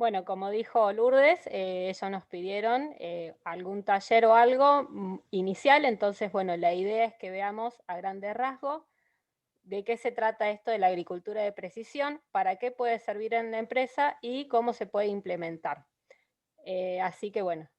Bueno, como dijo Lourdes, ellos nos pidieron algún taller o algo inicial, entonces, bueno, la idea es que veamos a grandes rasgos de qué se trata esto de la agricultura de precisión, para qué puede servir en la empresa y cómo se puede implementar. Así que bueno,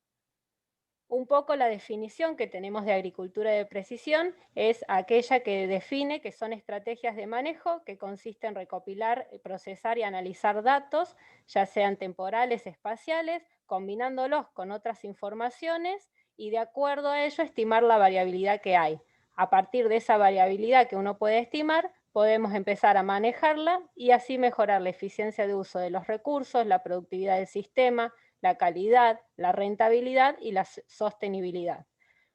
un poco la definición que tenemos de agricultura de precisión es aquella que define que son estrategias de manejo que consiste en recopilar, procesar y analizar datos, ya sean temporales, espaciales, combinándolos con otras informaciones y de acuerdo a ello estimar la variabilidad que hay. A partir de esa variabilidad que uno puede estimar, podemos empezar a manejarla y así mejorar la eficiencia de uso de los recursos, la productividad del sistema, la calidad, la rentabilidad y la sostenibilidad.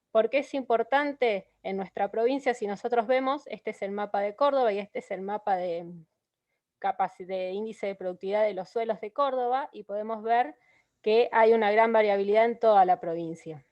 ¿Por qué es importante en nuestra provincia? Si nosotros vemos, este es el mapa de Córdoba y este es el mapa de índice de productividad de los suelos de Córdoba y podemos ver que hay una gran variabilidad en toda la provincia.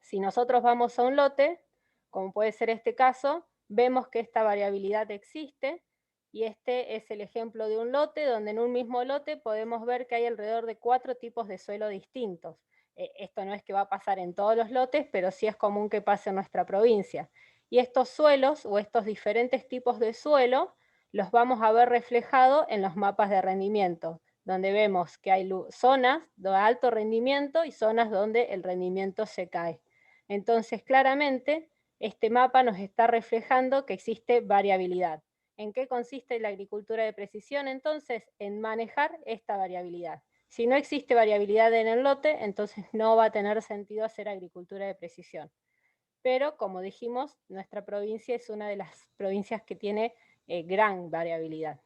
Si nosotros vamos a un lote, como puede ser este caso, vemos que esta variabilidad existe y este es el ejemplo de un lote donde en un mismo lote podemos ver que hay alrededor de 4 tipos de suelo distintos. Esto no es que va a pasar en todos los lotes, pero sí es común que pase en nuestra provincia. Y estos suelos o estos diferentes tipos de suelo los vamos a ver reflejados en los mapas de rendimiento, donde vemos que hay zonas de alto rendimiento y zonas donde el rendimiento se cae. Entonces, claramente, este mapa nos está reflejando que existe variabilidad. ¿En qué consiste la agricultura de precisión? Entonces, en manejar esta variabilidad. Si no existe variabilidad en el lote, entonces no va a tener sentido hacer agricultura de precisión. Pero, como dijimos, nuestra provincia es una de las provincias que tiene gran variabilidad.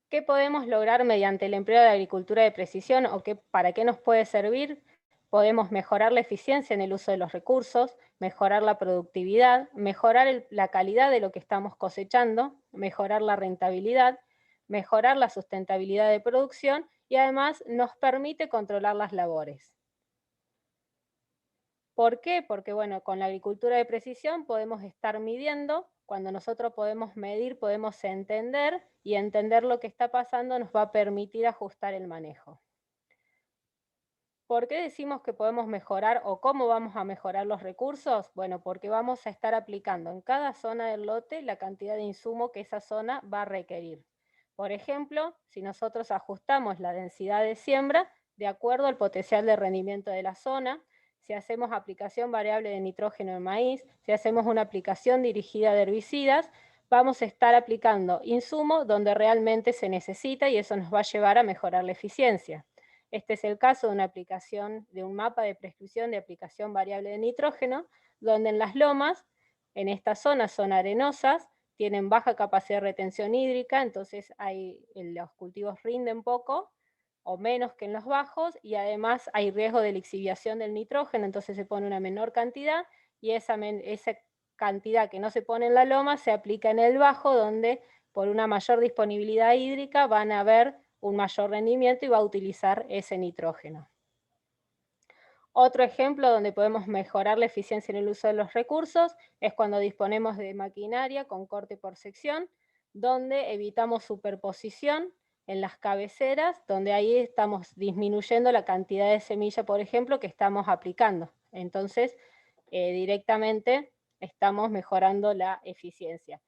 ¿Qué podemos lograr mediante el empleo de agricultura de precisión o para qué nos puede servir? Podemos mejorar la eficiencia en el uso de los recursos, mejorar la productividad, mejorar la calidad de lo que estamos cosechando, mejorar la rentabilidad, mejorar la sustentabilidad de producción y además nos permite controlar las labores. ¿Por qué? Porque bueno, con la agricultura de precisión podemos estar midiendo, cuando nosotros podemos medir, podemos entender, y entender lo que está pasando nos va a permitir ajustar el manejo. ¿Por qué decimos que podemos mejorar o cómo vamos a mejorar los recursos? Bueno, porque vamos a estar aplicando en cada zona del lote la cantidad de insumo que esa zona va a requerir. Por ejemplo, si nosotros ajustamos la densidad de siembra de acuerdo al potencial de rendimiento de la zona, si hacemos aplicación variable de nitrógeno en maíz, si hacemos una aplicación dirigida de herbicidas, vamos a estar aplicando insumo donde realmente se necesita y eso nos va a llevar a mejorar la eficiencia. Este es el caso de una aplicación, de un mapa de prescripción de aplicación variable de nitrógeno, donde en las lomas, en estas zonas son arenosas, tienen baja capacidad de retención hídrica, entonces los cultivos rinden poco o menos que en los bajos, y además hay riesgo de lixiviación del nitrógeno, entonces se pone una menor cantidad, y esa cantidad que no se pone en la loma se aplica en el bajo, donde por una mayor disponibilidad hídrica van a haber un mayor rendimiento y va a utilizar ese nitrógeno. Otro ejemplo donde podemos mejorar la eficiencia en el uso de los recursos es cuando disponemos de maquinaria con corte por sección, donde evitamos superposición en las cabeceras, donde ahí estamos disminuyendo la cantidad de semilla, por ejemplo, que estamos aplicando. Entonces, directamente estamos mejorando la eficiencia.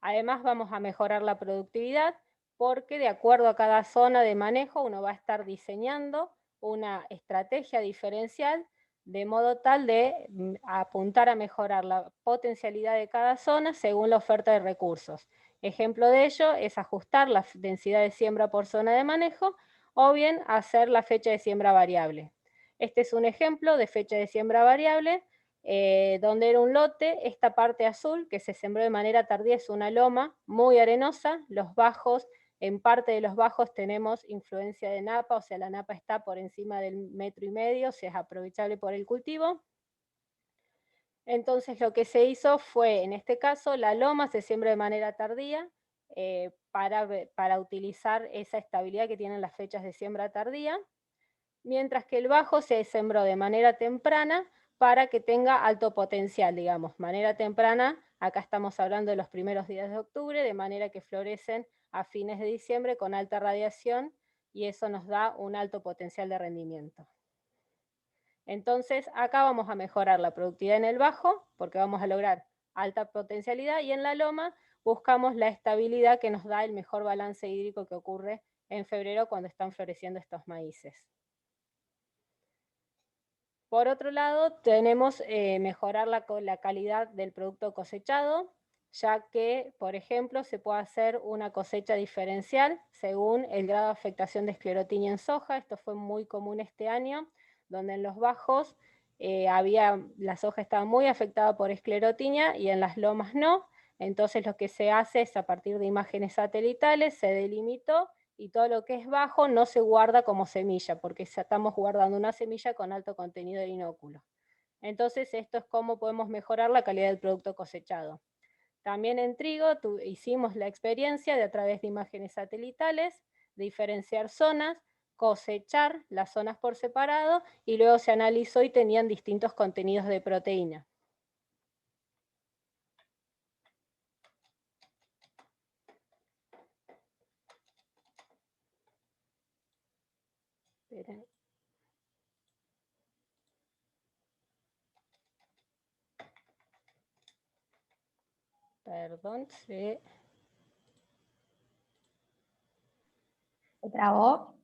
Además vamos a mejorar la productividad porque de acuerdo a cada zona de manejo uno va a estar diseñando una estrategia diferencial de modo tal de apuntar a mejorar la potencialidad de cada zona según la oferta de recursos. Ejemplo de ello es ajustar la densidad de siembra por zona de manejo o bien hacer la fecha de siembra variable. Este es un ejemplo de fecha de siembra variable donde era un lote, esta parte azul que se sembró de manera tardía es una loma muy arenosa, los bajos, en parte de los bajos tenemos influencia de napa, o sea la napa está por encima del 1,5 metros, o sea es aprovechable por el cultivo. Entonces lo que se hizo fue, en este caso, la loma se siembra de manera tardía para utilizar esa estabilidad que tienen las fechas de siembra tardía, mientras que el bajo se sembró de manera temprana para que tenga alto potencial, digamos, manera temprana. Acá estamos hablando de los primeros días de octubre, de manera que florecen a fines de diciembre con alta radiación, y eso nos da un alto potencial de rendimiento. Entonces, acá vamos a mejorar la productividad en el bajo, porque vamos a lograr alta potencialidad, y en la loma buscamos la estabilidad que nos da el mejor balance hídrico que ocurre en febrero cuando están floreciendo estos maíces. Por otro lado, tenemos mejorar la calidad del producto cosechado, ya que, por ejemplo, se puede hacer una cosecha diferencial según el grado de afectación de esclerotinia en soja. Esto fue muy común este año, donde en los bajos la soja estaba muy afectada por esclerotinia y en las lomas no. Entonces lo que se hace es, a partir de imágenes satelitales, se delimitó, y todo lo que es bajo no se guarda como semilla, porque estamos guardando una semilla con alto contenido de inóculo. Entonces, esto es cómo podemos mejorar la calidad del producto cosechado. También en trigo hicimos la experiencia de, a través de imágenes satelitales, diferenciar zonas, cosechar las zonas por separado, y luego se analizó y tenían distintos contenidos de proteína. Esperen. Perdón, sí. ¿Se trabó?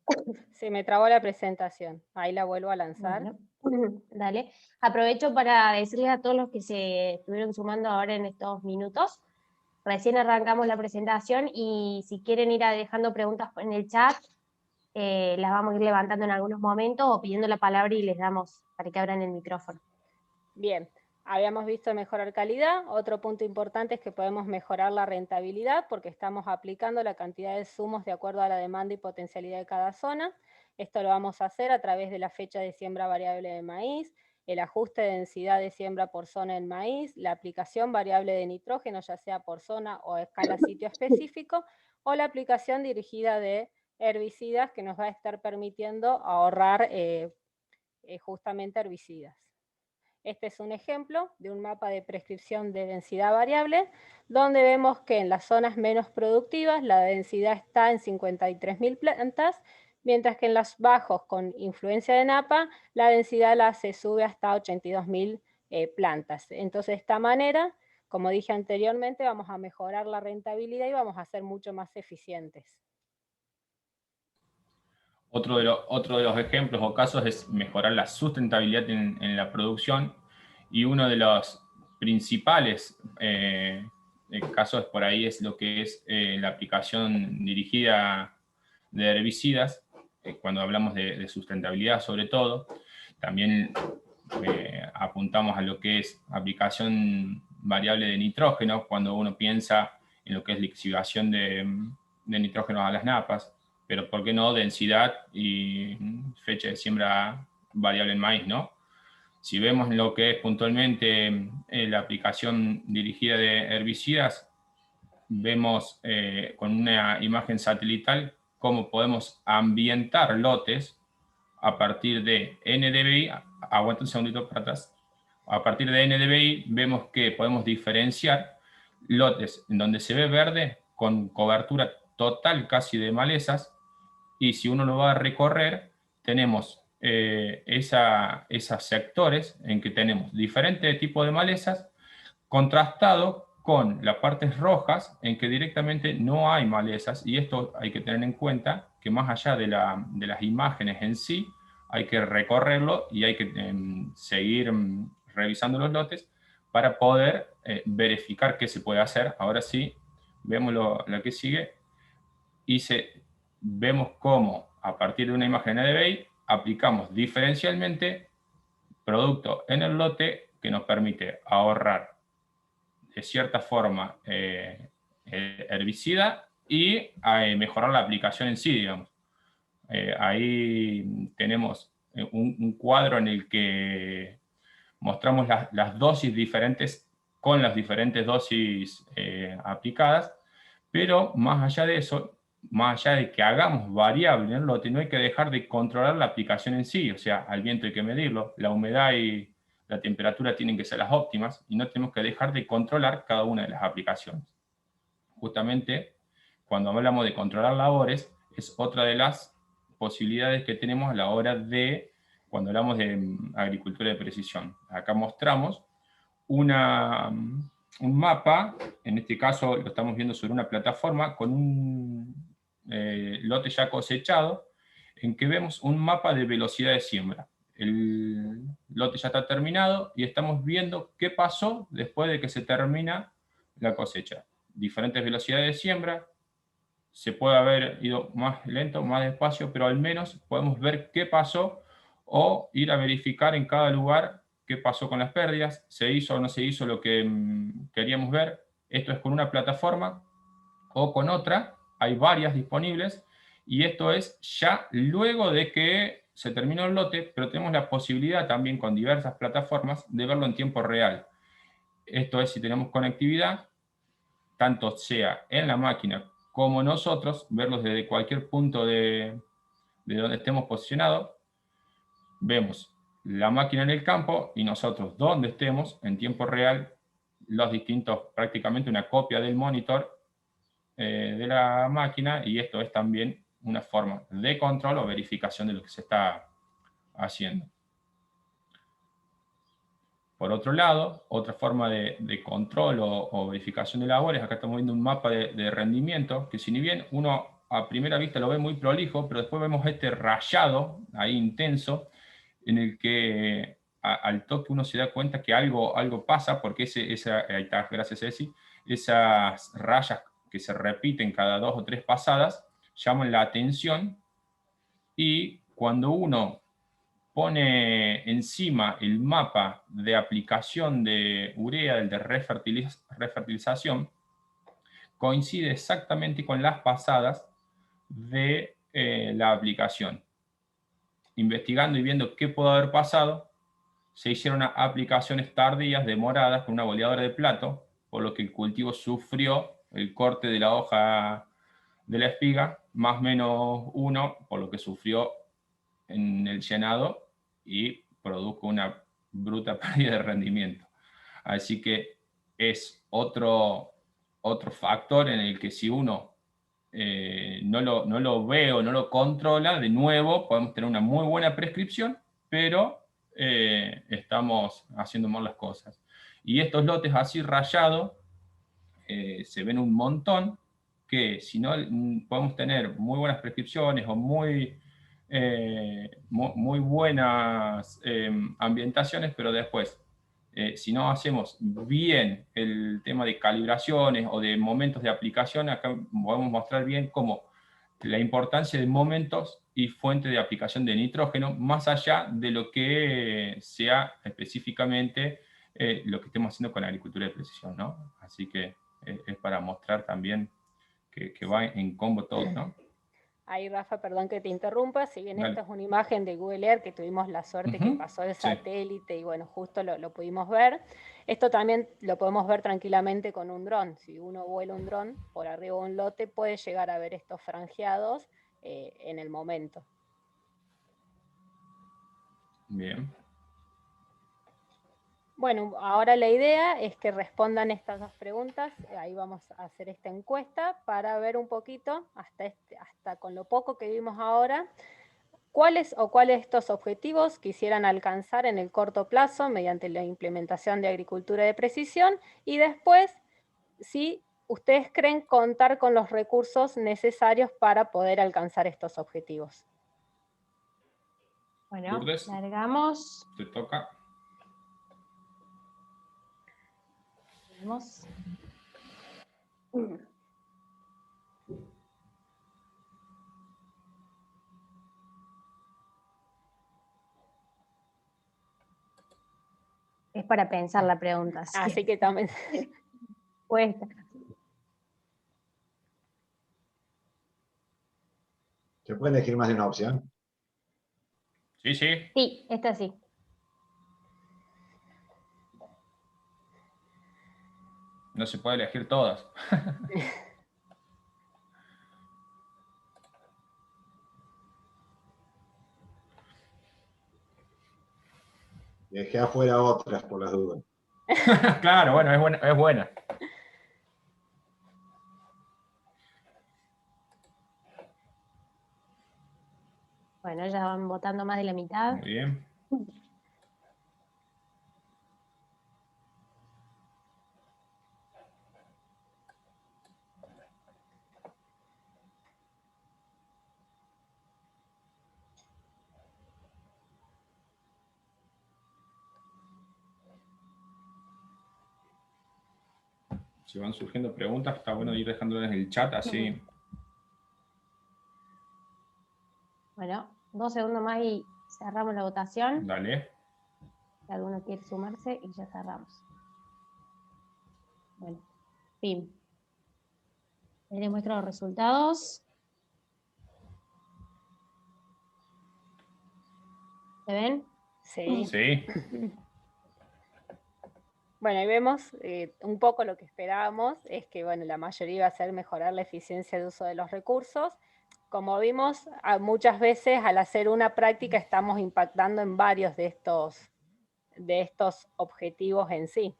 Se me trabó la presentación. Ahí la vuelvo a lanzar. Bueno, dale. Aprovecho para decirles a todos los que se estuvieron sumando ahora en estos minutos. Recién arrancamos la presentación y si quieren ir dejando preguntas en el chat, las vamos a ir levantando en algunos momentos o pidiendo la palabra y les damos para que abran el micrófono. Bien, habíamos visto mejorar calidad. Otro punto importante es que podemos mejorar la rentabilidad, porque estamos aplicando la cantidad de zumos de acuerdo a la demanda y potencialidad de cada zona. Esto lo vamos a hacer a través de la fecha de siembra variable de maíz, el ajuste de densidad de siembra por zona en maíz, la aplicación variable de nitrógeno, ya sea por zona o a escala sitio específico, o la aplicación dirigida de herbicidas, que nos va a estar permitiendo ahorrar justamente herbicidas. Este es un ejemplo de un mapa de prescripción de densidad variable, donde vemos que en las zonas menos productivas la densidad está en 53.000 plantas, mientras que en los bajos con influencia de napa la densidad se sube hasta 82.000 plantas. Entonces, de esta manera, como dije anteriormente, vamos a mejorar la rentabilidad y vamos a ser mucho más eficientes. Otro de los ejemplos o casos es mejorar la sustentabilidad en la producción, y uno de los principales casos por ahí es lo que es la aplicación dirigida de herbicidas, cuando hablamos de sustentabilidad sobre todo. También apuntamos a lo que es aplicación variable de nitrógeno, cuando uno piensa en lo que es lixiviación de nitrógeno a las napas, pero ¿por qué no densidad y fecha de siembra variable en maíz, ¿no? Si vemos lo que es puntualmente la aplicación dirigida de herbicidas, vemos con una imagen satelital cómo podemos ambientar lotes a partir de NDVI. Aguanta un segundito para atrás. A partir de NDVI vemos que podemos diferenciar lotes en donde se ve verde con cobertura total casi de malezas, y si uno lo va a recorrer, tenemos esos sectores en que tenemos diferentes tipos de malezas, contrastado con las partes rojas en que directamente no hay malezas. Y esto hay que tener en cuenta, que más allá de las imágenes en sí, hay que recorrerlo y hay que seguir revisando los lotes para poder verificar qué se puede hacer. Ahora sí, vemos lo que sigue y vemos cómo a partir de una imagen de DBI aplicamos diferencialmente producto en el lote que nos permite ahorrar de cierta forma herbicida y mejorar la aplicación en sí, digamos. Ahí tenemos un cuadro en el que mostramos las dosis diferentes con las diferentes dosis aplicadas, pero más allá de eso, más allá de que hagamos variable en el lote, no hay que dejar de controlar la aplicación en sí. O sea, al viento hay que medirlo, la humedad y la temperatura tienen que ser las óptimas y no tenemos que dejar de controlar cada una de las aplicaciones. Justamente, cuando hablamos de controlar labores, es otra de las posibilidades que tenemos a la hora de, cuando hablamos de agricultura de precisión. Acá mostramos un mapa, en este caso lo estamos viendo sobre una plataforma, con un lote ya cosechado, en que vemos un mapa de velocidad de siembra. El lote ya está terminado y estamos viendo qué pasó después de que se termina la cosecha. Diferentes velocidades de siembra, se puede haber ido más lento, más despacio, pero al menos podemos ver qué pasó o ir a verificar en cada lugar qué pasó con las pérdidas, se hizo o no se hizo lo que queríamos ver. Esto es con una plataforma o con otra, hay varias disponibles, y esto es ya luego de que se terminó el lote, pero tenemos la posibilidad también con diversas plataformas de verlo en tiempo real. Esto es si tenemos conectividad, tanto sea en la máquina como nosotros, verlos desde cualquier punto de donde estemos posicionados, vemos la máquina en el campo y nosotros donde estemos en tiempo real, los distintos, prácticamente una copia del monitor de la máquina, y esto es también una forma de control o verificación de lo que se está haciendo. Por otro lado, otra forma de control o verificación de labores, acá estamos viendo un mapa de rendimiento, que si bien uno a primera vista lo ve muy prolijo, pero después vemos este rayado ahí intenso, en el que al toque uno se da cuenta que algo pasa, porque ahí está, gracias Ceci, esas rayas que se repiten cada 2 o 3 pasadas, llaman la atención, y cuando uno pone encima el mapa de aplicación de urea, el de refertilización, coincide exactamente con las pasadas de la aplicación. Investigando y viendo qué pudo haber pasado, se hicieron aplicaciones tardías, demoradas, con una boleadora de plato, por lo que el cultivo sufrió el corte de la hoja de la espiga, más o menos 1, por lo que sufrió en el llenado y produjo una bruta pérdida de rendimiento. Así que es otro factor en el que si uno no lo ve o no lo controla, de nuevo podemos tener una muy buena prescripción, pero estamos haciendo mal las cosas. Y estos lotes así rayados se ven un montón, que si no podemos tener muy buenas prescripciones o muy buenas ambientaciones, pero después, si no hacemos bien el tema de calibraciones o de momentos de aplicación, acá podemos mostrar bien cómo la importancia de momentos y fuente de aplicación de nitrógeno, más allá de lo que sea específicamente lo que estemos haciendo con la agricultura de precisión, ¿no? Así que es para mostrar también que va en combo todo, ¿no? Ahí, Rafa, perdón que te interrumpa, si bien Dale. esta es una imagen de Google Earth que tuvimos la suerte que pasó de satélite y bueno, justo lo pudimos ver, esto también lo podemos ver tranquilamente con un dron. Si uno vuela un dron por arriba de un lote, puede llegar a ver estos franjeados en el momento. Bien. Bueno, ahora la idea es que respondan estas 2 preguntas. Ahí vamos a hacer esta encuesta para ver un poquito, hasta con lo poco que vimos ahora, cuáles de estos objetivos quisieran alcanzar en el corto plazo mediante la implementación de agricultura de precisión, y después, si ustedes creen contar con los recursos necesarios para poder alcanzar estos objetivos. Bueno, Lourdes, largamos. te toca. Vamos. Es para pensar la pregunta. Así que también... Cuesta. ¿Se puede elegir más de una opción? Sí, sí. Sí, esta sí. No se puede elegir todas. Dejé afuera otras por las dudas. Claro, bueno, es buena, es buena. Bueno, ya van votando más de la mitad. Muy bien. Si van surgiendo preguntas, está bueno ir dejándolas en el chat, así. Bueno, 2 segundos más y cerramos la votación. Dale. Si alguno quiere sumarse y ya cerramos. Bueno, fin. Ahí les muestro los resultados. ¿Se ven? Sí. Sí. Bueno, ahí vemos un poco lo que esperábamos, es que bueno, la mayoría iba a ser mejorar la eficiencia de uso de los recursos. Como vimos, muchas veces al hacer una práctica estamos impactando en varios de estos objetivos en sí.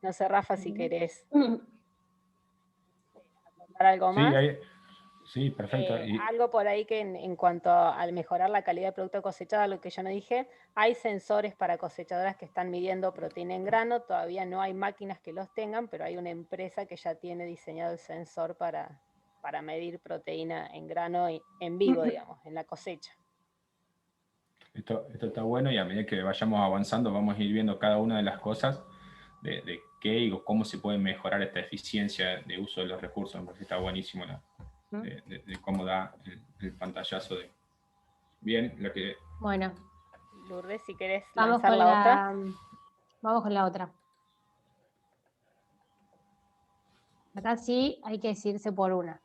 No sé, Rafa, si querés contar algo Sí, más. sí, perfecto. Algo por ahí que en cuanto al mejorar la calidad del producto cosechado, lo que yo no dije, hay sensores para cosechadoras que están midiendo proteína en grano, todavía no hay máquinas que los tengan, pero hay una empresa que ya tiene diseñado el sensor para medir proteína en grano en vivo, digamos, en la cosecha. Esto está bueno, y a medida que vayamos avanzando vamos a ir viendo cada una de las cosas de qué y cómo se puede mejorar esta eficiencia de uso de los recursos. Me parece que está buenísimo de cómo da el pantallazo de... Bien, lo que... Bueno, Lourdes, si querés vamos lanzar con la otra. Vamos con la otra. Acá sí hay que decirse por una.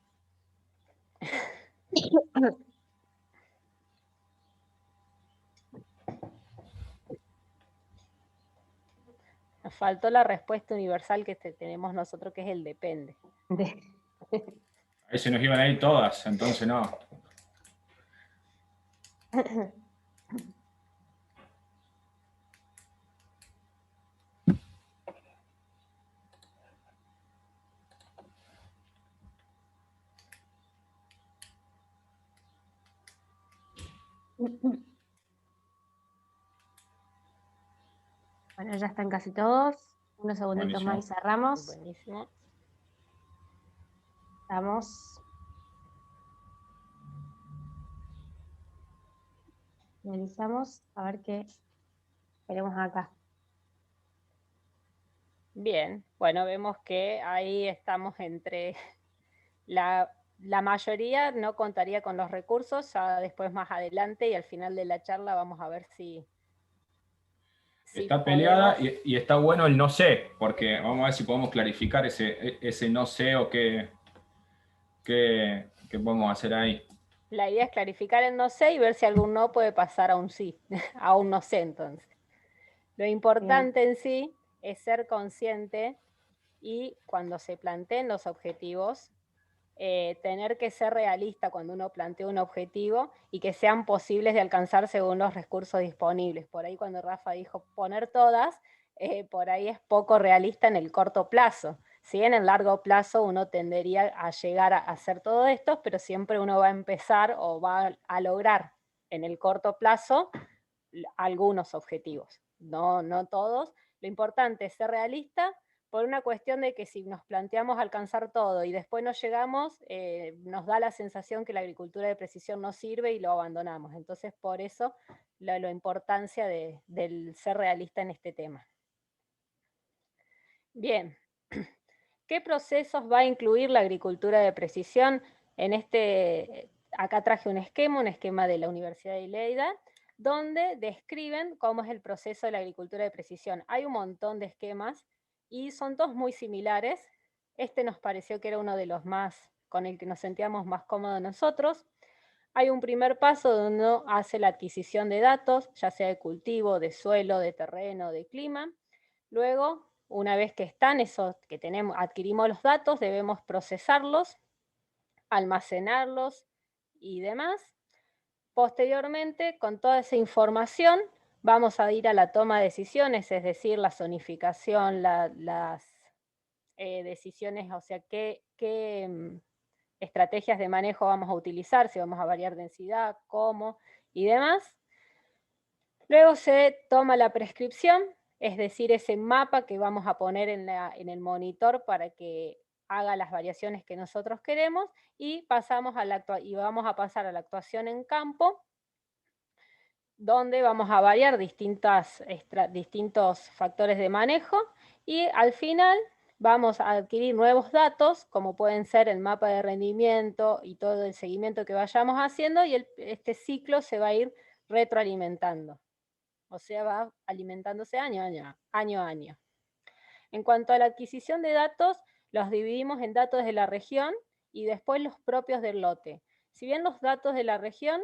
Nos faltó la respuesta universal que tenemos nosotros, que es el depende. Ahí se nos iban a ir todas, entonces no. Bueno, ya están casi todos. Unos segunditos Buenísimo. más y cerramos. Buenísimo. Estamos. Analizamos a ver qué tenemos acá. Bien, bueno, vemos que ahí estamos entre la mayoría no contaría con los recursos, ya después más adelante y al final de la charla vamos a ver si Está podemos... peleada y está bueno el no sé, porque vamos a ver si podemos clarificar ese no sé o qué podemos hacer ahí. La idea es clarificar el no sé y ver si algún no puede pasar a un sí, a un no sé entonces. Lo importante en sí es ser consciente y cuando se planteen los objetivos, tener que ser realista cuando uno plantea un objetivo y que sean posibles de alcanzar según los recursos disponibles. Por ahí cuando Rafa dijo poner todas, por ahí es poco realista en el corto plazo. ¿Sí? En el largo plazo uno tendería a llegar a hacer todo esto, pero siempre uno va a empezar o va a lograr en el corto plazo algunos objetivos, no todos. Lo importante es ser realista por una cuestión de que si nos planteamos alcanzar todo y después no llegamos, nos da la sensación que la agricultura de precisión no sirve y lo abandonamos. Entonces, por eso la importancia del ser realista en este tema. Bien, ¿qué procesos va a incluir la agricultura de precisión? Acá traje un esquema de la Universidad de Lleida, donde describen cómo es el proceso de la agricultura de precisión. Hay un montón de esquemas y son todos muy similares. Este nos pareció que era uno de los más, con el que nos sentíamos más cómodos nosotros. Hay un primer paso donde uno hace la adquisición de datos, ya sea de cultivo, de suelo, de terreno, de clima. Luego, una vez que están esos, que adquirimos los datos, debemos procesarlos, almacenarlos y demás. Posteriormente, con toda esa información, Vamos a ir a la toma de decisiones, es decir, la zonificación, las decisiones, o sea, qué estrategias de manejo vamos a utilizar, si vamos a variar densidad, cómo y demás. Luego se toma la prescripción, es decir, ese mapa que vamos a poner en el monitor para que haga las variaciones que nosotros queremos, y vamos a pasar a la actuación en campo, donde vamos a variar distintos factores de manejo, y al final vamos a adquirir nuevos datos, como pueden ser el mapa de rendimiento y todo el seguimiento que vayamos haciendo, y este ciclo se va a ir retroalimentando. O sea, va alimentándose año a año. En cuanto a la adquisición de datos, los dividimos en datos de la región y después los propios del lote. Si bien los datos de la región,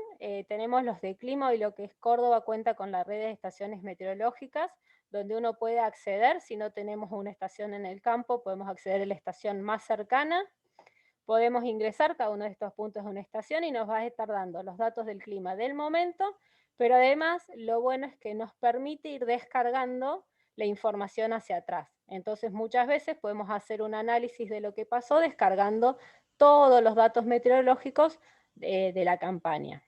tenemos los de clima, y lo que es Córdoba cuenta con la red de estaciones meteorológicas, donde uno puede acceder, si no tenemos una estación en el campo, podemos acceder a la estación más cercana, podemos ingresar cada uno de estos puntos a una estación y nos va a estar dando los datos del clima del momento, pero además lo bueno es que nos permite ir descargando la información hacia atrás. Entonces muchas veces podemos hacer un análisis de lo que pasó descargando todos los datos meteorológicos de la campaña.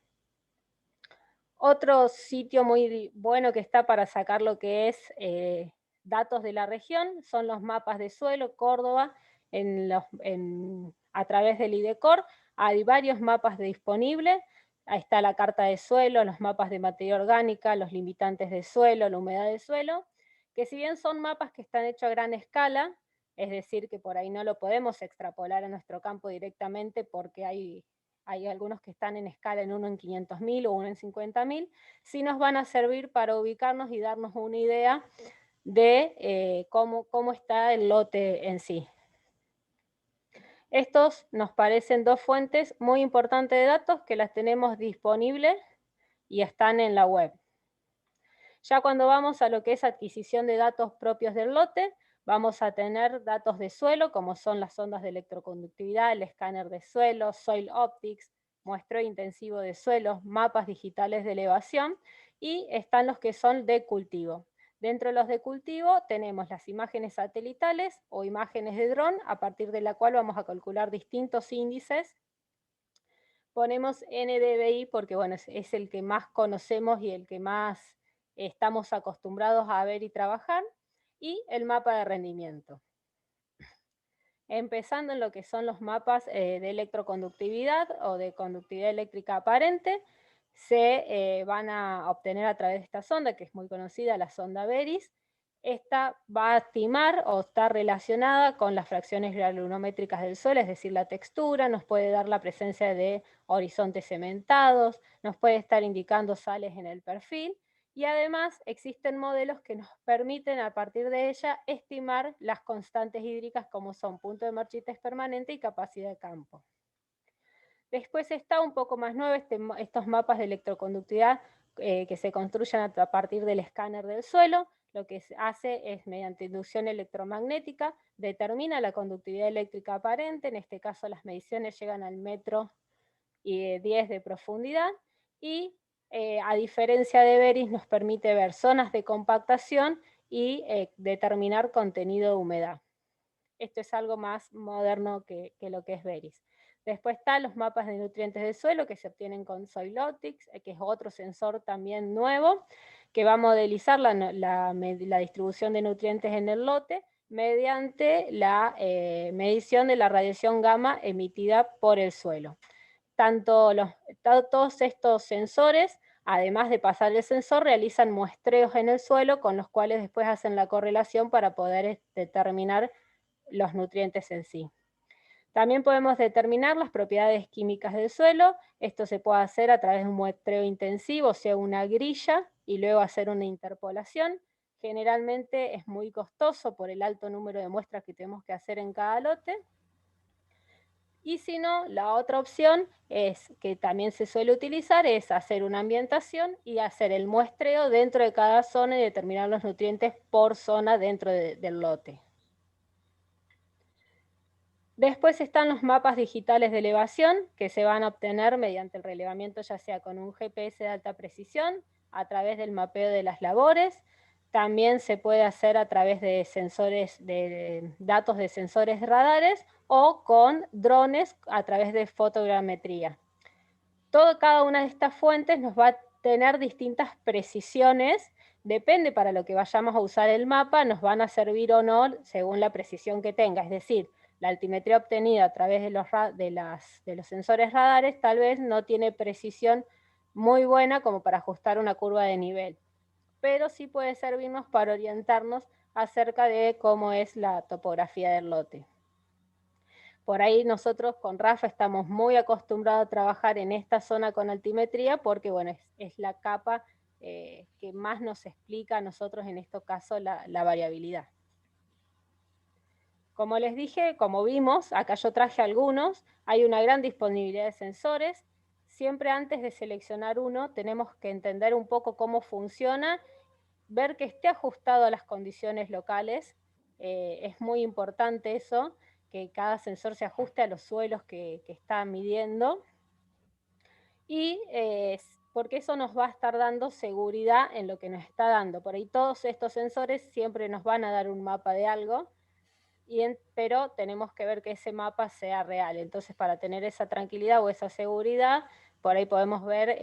Otro sitio muy bueno que está para sacar lo que es datos de la región son los mapas de suelo. Córdoba, a través del IDECOR, hay varios mapas disponibles. Ahí está la carta de suelo, los mapas de materia orgánica, los limitantes de suelo, la humedad del suelo, que si bien son mapas que están hechos a gran escala, es decir, que por ahí no lo podemos extrapolar a nuestro campo directamente porque hay algunos que están en escala en uno en 500.000 o uno en 50.000, sí nos van a servir para ubicarnos y darnos una idea de cómo está el lote en sí. Estos nos parecen dos fuentes muy importantes de datos que las tenemos disponibles y están en la web. Ya cuando vamos a lo que es adquisición de datos propios del lote, vamos a tener datos de suelo, como son las ondas de electroconductividad, el escáner de suelo, Soil Optics, muestreo intensivo de suelos, mapas digitales de elevación, y están los que son de cultivo. Dentro de los de cultivo tenemos las imágenes satelitales o imágenes de dron, a partir de la cual vamos a calcular distintos índices. Ponemos NDVI porque bueno, es el que más conocemos y el que más estamos acostumbrados a ver y trabajar, y el mapa de rendimiento. Empezando en lo que son los mapas de electroconductividad o de conductividad eléctrica aparente, se van a obtener a través de esta sonda, que es muy conocida, la sonda Veris. Esta va a estimar o está relacionada con las fracciones granulométricas del suelo, es decir, la textura, nos puede dar la presencia de horizontes cementados, nos puede estar indicando sales en el perfil, y además existen modelos que nos permiten a partir de ella estimar las constantes hídricas como son punto de marchitez permanente y capacidad de campo. Después está un poco más nuevo estos mapas de electroconductividad que se construyen a partir del escáner del suelo. Lo que se hace es, mediante inducción electromagnética, determina la conductividad eléctrica aparente, en este caso las mediciones llegan al 1,10 m de profundidad, y a diferencia de Veris nos permite ver zonas de compactación y determinar contenido de humedad. Esto es algo más moderno que lo que es Veris. Después están los mapas de nutrientes del suelo que se obtienen con Soil Optics, que es otro sensor también nuevo, que va a modelizar la distribución de nutrientes en el lote mediante la medición de la radiación gamma emitida por el suelo. Todos estos sensores, además de pasar el sensor, realizan muestreos en el suelo con los cuales después hacen la correlación para poder determinar los nutrientes en sí. También podemos determinar las propiedades químicas del suelo. Esto se puede hacer a través de un muestreo intensivo, o sea, una grilla, y luego hacer una interpolación. Generalmente es muy costoso por el alto número de muestras que tenemos que hacer en cada lote. Y si no, la otra opción es, que también se suele utilizar, es hacer una ambientación y hacer el muestreo dentro de cada zona y determinar los nutrientes por zona dentro del lote. Después están los mapas digitales de elevación, que se van a obtener mediante el relevamiento ya sea con un GPS de alta precisión, a través del mapeo de las labores. También se puede hacer a través de sensores, de datos de sensores radares, o con drones a través de fotogrametría. Cada una de estas fuentes nos va a tener distintas precisiones, depende para lo que vayamos a usar el mapa, nos van a servir o no según la precisión que tenga. Es decir, la altimetría obtenida a través de los sensores radares tal vez no tiene precisión muy buena como para ajustar una curva de nivel, pero sí puede servirnos para orientarnos acerca de cómo es la topografía del lote. Por ahí nosotros con Rafa estamos muy acostumbrados a trabajar en esta zona con altimetría porque, bueno, es la capa que más nos explica a nosotros en este caso la variabilidad. Como les dije, como vimos, acá yo traje algunos, hay una gran disponibilidad de sensores. Siempre antes de seleccionar uno tenemos que entender un poco cómo funciona, ver que esté ajustado a las condiciones locales. Es muy importante eso, que cada sensor se ajuste a los suelos que está midiendo, y porque eso nos va a estar dando seguridad en lo que nos está dando. Por ahí todos estos sensores siempre nos van a dar un mapa de algo, pero tenemos que ver que ese mapa sea real. Entonces, para tener esa tranquilidad o esa seguridad, por ahí podemos ver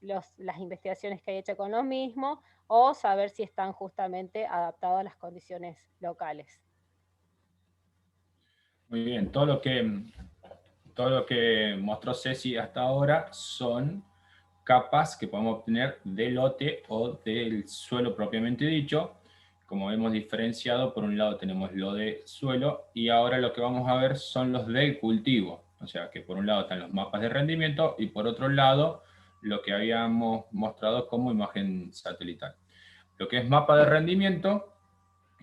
las investigaciones que hay hecho con los mismos, o saber si están justamente adaptados a las condiciones locales. Muy bien, todo lo que mostró Ceci hasta ahora son capas que podemos obtener del lote o del suelo propiamente dicho. Como hemos diferenciado, por un lado tenemos lo de suelo, y ahora lo que vamos a ver son los del cultivo. O sea que por un lado están los mapas de rendimiento y por otro lado lo que habíamos mostrado como imagen satelital. Lo que es mapa de rendimiento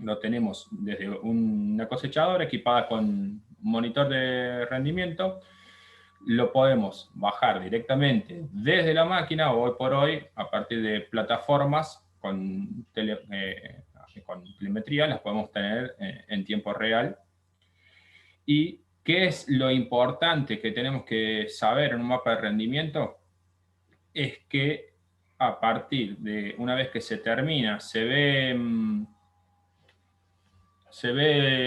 lo tenemos desde una cosechadora equipada con monitor de rendimiento. Lo podemos bajar directamente desde la máquina, o hoy por hoy, a partir de plataformas con telemetría, las podemos tener en tiempo real. ¿Y qué es lo importante que tenemos que saber en un mapa de rendimiento? Es que a partir de una vez que se termina, se ve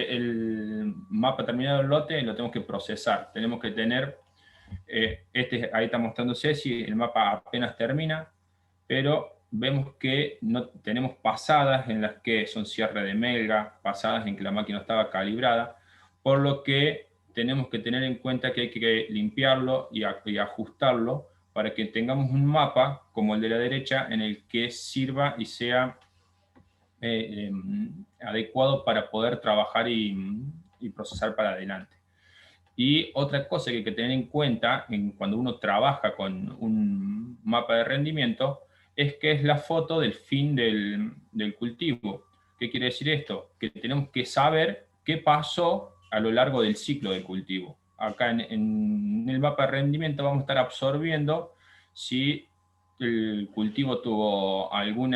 el mapa terminado del lote, lo tenemos que procesar. Tenemos que tener, ahí está mostrando Ceci, el mapa apenas termina, pero vemos que no, tenemos pasadas en las que son cierre de melga, pasadas en que la máquina estaba calibrada, por lo que tenemos que tener en cuenta que hay que limpiarlo y ajustarlo para que tengamos un mapa como el de la derecha en el que sirva y sea adecuado para poder trabajar y procesar para adelante. Y otra cosa que hay que tener en cuenta cuando uno trabaja con un mapa de rendimiento es que es la foto del fin del cultivo. ¿Qué quiere decir esto? Que tenemos que saber qué pasó a lo largo del ciclo del cultivo. Acá en el mapa de rendimiento vamos a estar absorbiendo si el cultivo tuvo algún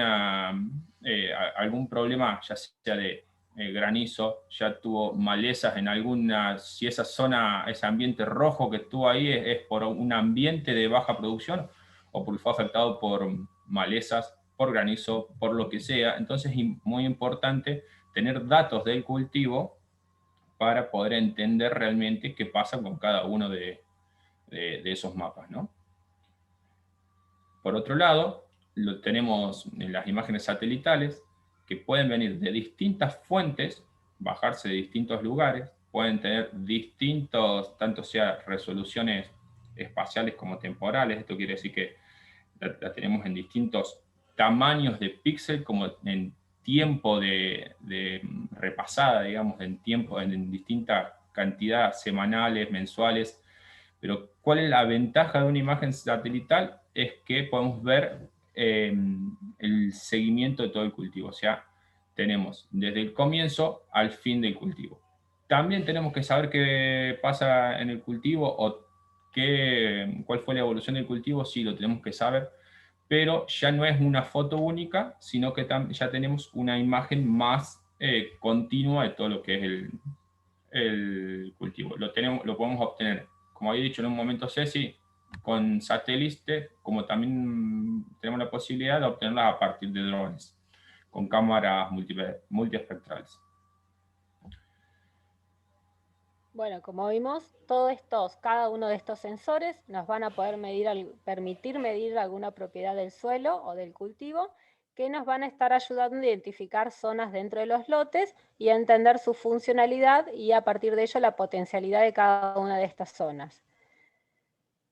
problema, ya sea de granizo, ya tuvo malezas en alguna, si esa zona, ese ambiente rojo que estuvo ahí es por un ambiente de baja producción, o porque fue afectado por malezas, por granizo, por lo que sea. Entonces es muy importante tener datos del cultivo para poder entender realmente qué pasa con cada uno de esos mapas, ¿no? Por otro lado, tenemos en las imágenes satelitales, que pueden venir de distintas fuentes, bajarse de distintos lugares, pueden tener distintos, tanto sea resoluciones espaciales como temporales. Esto quiere decir que la tenemos en distintos tamaños de píxel, como en tiempo de repasada, digamos, en distinta cantidad, semanales, mensuales. Pero ¿cuál es la ventaja de una imagen satelital? Es que podemos ver el seguimiento de todo el cultivo. O sea, tenemos desde el comienzo al fin del cultivo. También tenemos que saber qué pasa en el cultivo o cuál fue la evolución del cultivo. Sí, lo tenemos que saber, pero ya no es una foto única, sino que ya tenemos una imagen más continua de todo lo que es el cultivo. Lo podemos obtener, como había dicho en un momento Ceci, con satélite, como también tenemos la posibilidad de obtenerlas a partir de drones, con cámaras multiespectrales. Bueno, como vimos, cada uno de estos sensores nos van a poder permitir medir alguna propiedad del suelo o del cultivo, que nos van a estar ayudando a identificar zonas dentro de los lotes y a entender su funcionalidad y a partir de ello la potencialidad de cada una de estas zonas.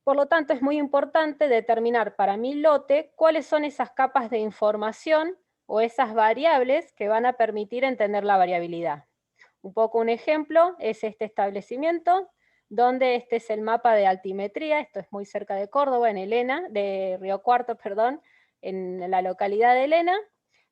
Por lo tanto, es muy importante determinar para mi lote cuáles son esas capas de información o esas variables que van a permitir entender la variabilidad. Un poco un ejemplo es este establecimiento, donde este es el mapa de altimetría, esto es muy cerca de Córdoba, de Río Cuarto, perdón, en la localidad de Elena,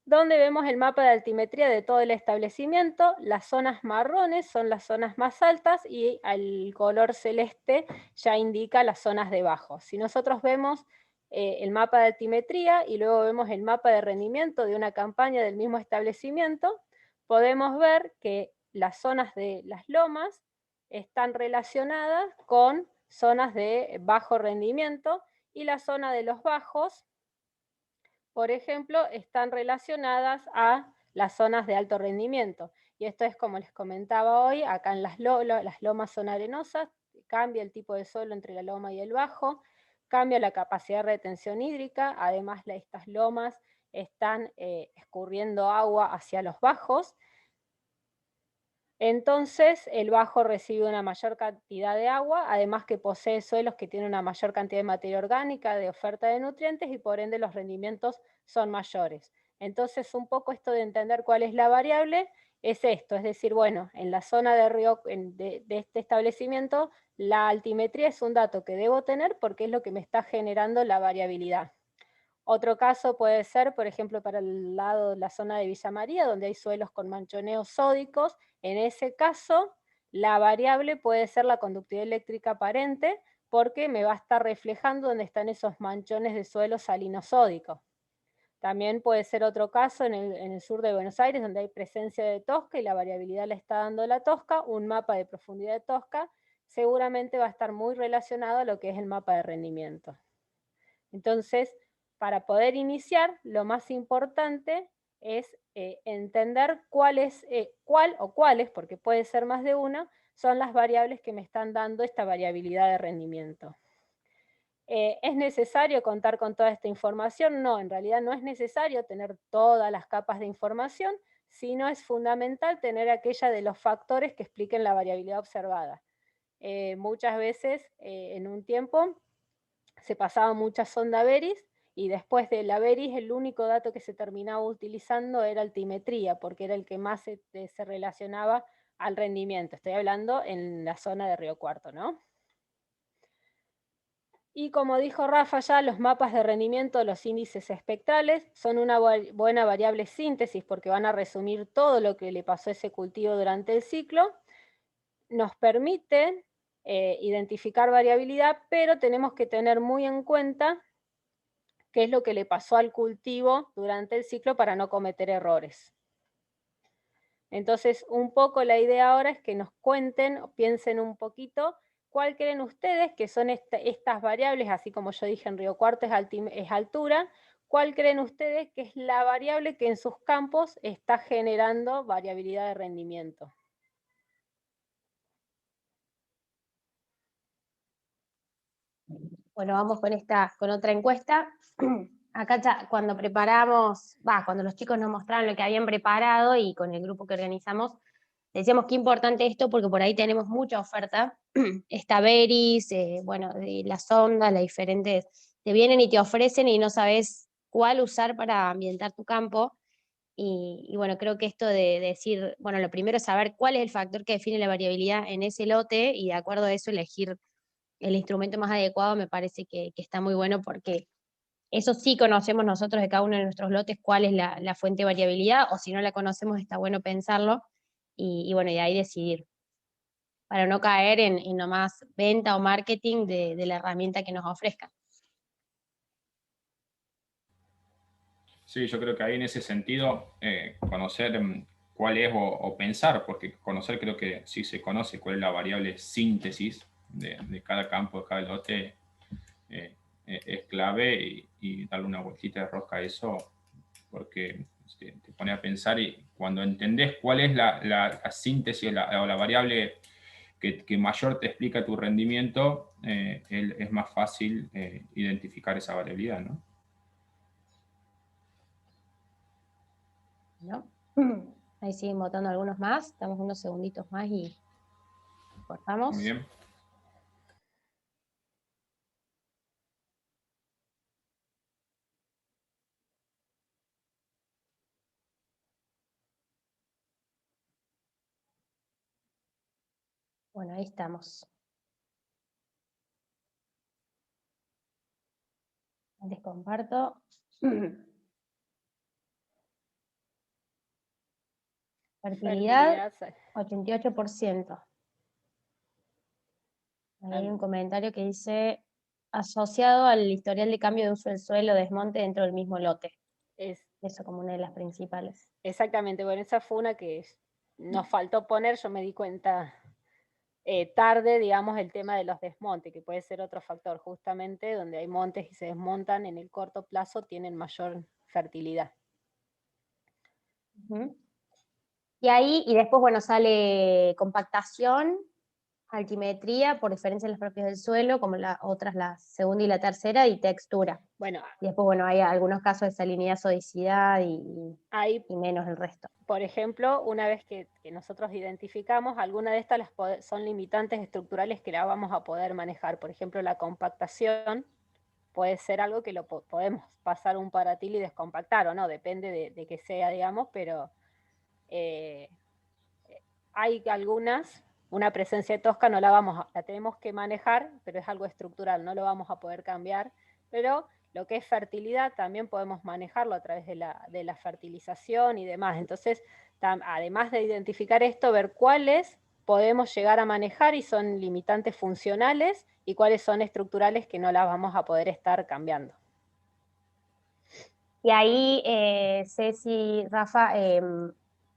donde vemos el mapa de altimetría de todo el establecimiento. Las zonas marrones son las zonas más altas y el color celeste ya indica las zonas de bajo. Si nosotros vemos el mapa de altimetría y luego vemos el mapa de rendimiento de una campaña del mismo establecimiento, podemos ver que las zonas de las lomas están relacionadas con zonas de bajo rendimiento y la zona de los bajos, por ejemplo, están relacionadas a las zonas de alto rendimiento. Y esto es como les comentaba hoy, acá en las lomas son arenosas, cambia el tipo de suelo entre la loma y el bajo, cambia la capacidad de retención hídrica, además estas lomas están escurriendo agua hacia los bajos, entonces el bajo recibe una mayor cantidad de agua, además que posee suelos que tienen una mayor cantidad de materia orgánica, de oferta de nutrientes, y por ende los rendimientos son mayores. Entonces un poco esto de entender cuál es la variable es esto, es decir, bueno, en la zona de este establecimiento, la altimetría es un dato que debo tener porque es lo que me está generando la variabilidad. Otro caso puede ser, por ejemplo, para el lado de la zona de Villa María, donde hay suelos con manchoneos sódicos. En ese caso, la variable puede ser la conductividad eléctrica aparente, porque me va a estar reflejando dónde están esos manchones de suelo salino-sódico. También puede ser otro caso en el sur de Buenos Aires, donde hay presencia de tosca y la variabilidad la está dando la tosca. Un mapa de profundidad de tosca seguramente va a estar muy relacionado a lo que es el mapa de rendimiento. Entonces, para poder iniciar, lo más importante es entender cuál o cuáles, porque puede ser más de una, son las variables que me están dando esta variabilidad de rendimiento. ¿Es necesario contar con toda esta información? No, en realidad no es necesario tener todas las capas de información, sino es fundamental tener aquella de los factores que expliquen la variabilidad observada. Muchas veces en un tiempo se pasaba mucha sonda Veris, y después de la Veris el único dato que se terminaba utilizando era altimetría, porque era el que más se relacionaba al rendimiento. Estoy hablando en la zona de Río Cuarto, ¿no? Y como dijo Rafa ya, los mapas de rendimiento, los índices espectrales, son una buena variable síntesis porque van a resumir todo lo que le pasó a ese cultivo durante el ciclo. Nos permiten identificar variabilidad, pero tenemos que tener muy en cuenta qué es lo que le pasó al cultivo durante el ciclo para no cometer errores. Entonces, un poco la idea ahora es que nos cuenten, piensen un poquito, cuál creen ustedes que son estas variables, así como yo dije en Río Cuarto es altura, cuál creen ustedes que es la variable que en sus campos está generando variabilidad de rendimiento. Bueno, vamos con otra encuesta. Acá ya, cuando cuando los chicos nos mostraron lo que habían preparado y con el grupo que organizamos, decíamos qué importante esto porque por ahí tenemos mucha oferta. Está Veris, bueno, de las ondas, las diferentes, te vienen y te ofrecen y no sabes cuál usar para ambientar tu campo. Y bueno, creo que esto de decir, bueno, lo primero es saber cuál es el factor que define la variabilidad en ese lote y de acuerdo a eso elegir el instrumento más adecuado me parece que está muy bueno porque eso sí conocemos nosotros de cada uno de nuestros lotes cuál es la fuente de variabilidad, o si no la conocemos está bueno pensarlo y bueno, y ahí decidir, para no caer en nomás venta o marketing de la herramienta que nos ofrezcan. Sí, yo creo que ahí en ese sentido, conocer cuál es o pensar, porque conocer creo que sí se conoce cuál es la variable síntesis de cada campo, de cada lote, es clave y darle una vueltita de rosca a eso, porque te pone a pensar y cuando entendés cuál es la síntesis o la variable que mayor te explica tu rendimiento, es más fácil identificar esa variabilidad, ¿no? ¿No? Ahí siguen votando algunos más, estamos unos segunditos más y cortamos. Muy bien. Bueno, ahí estamos. Les comparto. Fertilidad, 88%. Ahí hay un comentario que dice, asociado al historial de cambio de uso del suelo, desmonte dentro del mismo lote. Eso como una de las principales. Exactamente, bueno, esa fue una que nos faltó poner, yo me di cuenta tarde, digamos, el tema de los desmontes, que puede ser otro factor, justamente donde hay montes y se desmontan en el corto plazo tienen mayor fertilidad. Y ahí, y después, bueno, sale compactación, altimetría, por diferencia en las propiedades del suelo, como las otras, la segunda y la tercera, y textura. Bueno, y después, bueno, hay algunos casos de salinidad, sodicidad y menos el resto. Por ejemplo, una vez que nosotros identificamos, algunas de estas son limitantes estructurales que la vamos a poder manejar. Por ejemplo, la compactación puede ser algo que lo podemos pasar un paratil y descompactar, o no, depende de que sea, digamos, pero hay algunas, una presencia de tosca la tenemos que manejar, pero es algo estructural, no lo vamos a poder cambiar, pero lo que es fertilidad también podemos manejarlo a través de la fertilización y demás. Entonces, además de identificar esto, ver cuáles podemos llegar a manejar y son limitantes funcionales y cuáles son estructurales que no las vamos a poder estar cambiando. Y ahí, Ceci, Rafa,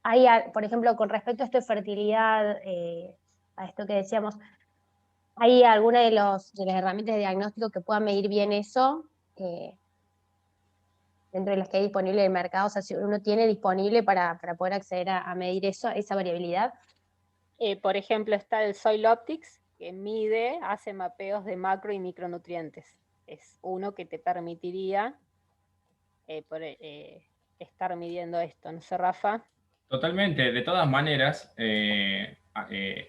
hay, por ejemplo, con respecto a esto de fertilidad, a esto que decíamos, ¿hay alguna de las herramientas de diagnóstico que puedan medir bien eso? Dentro de las que hay disponible en el mercado, o sea, si uno tiene disponible para poder acceder a medir eso, esa variabilidad. Por ejemplo, está el Soil Optics, que mide, hace mapeos de macro y micronutrientes. Es uno que te permitiría estar midiendo esto, ¿no sé, Rafa? Totalmente, de todas maneras,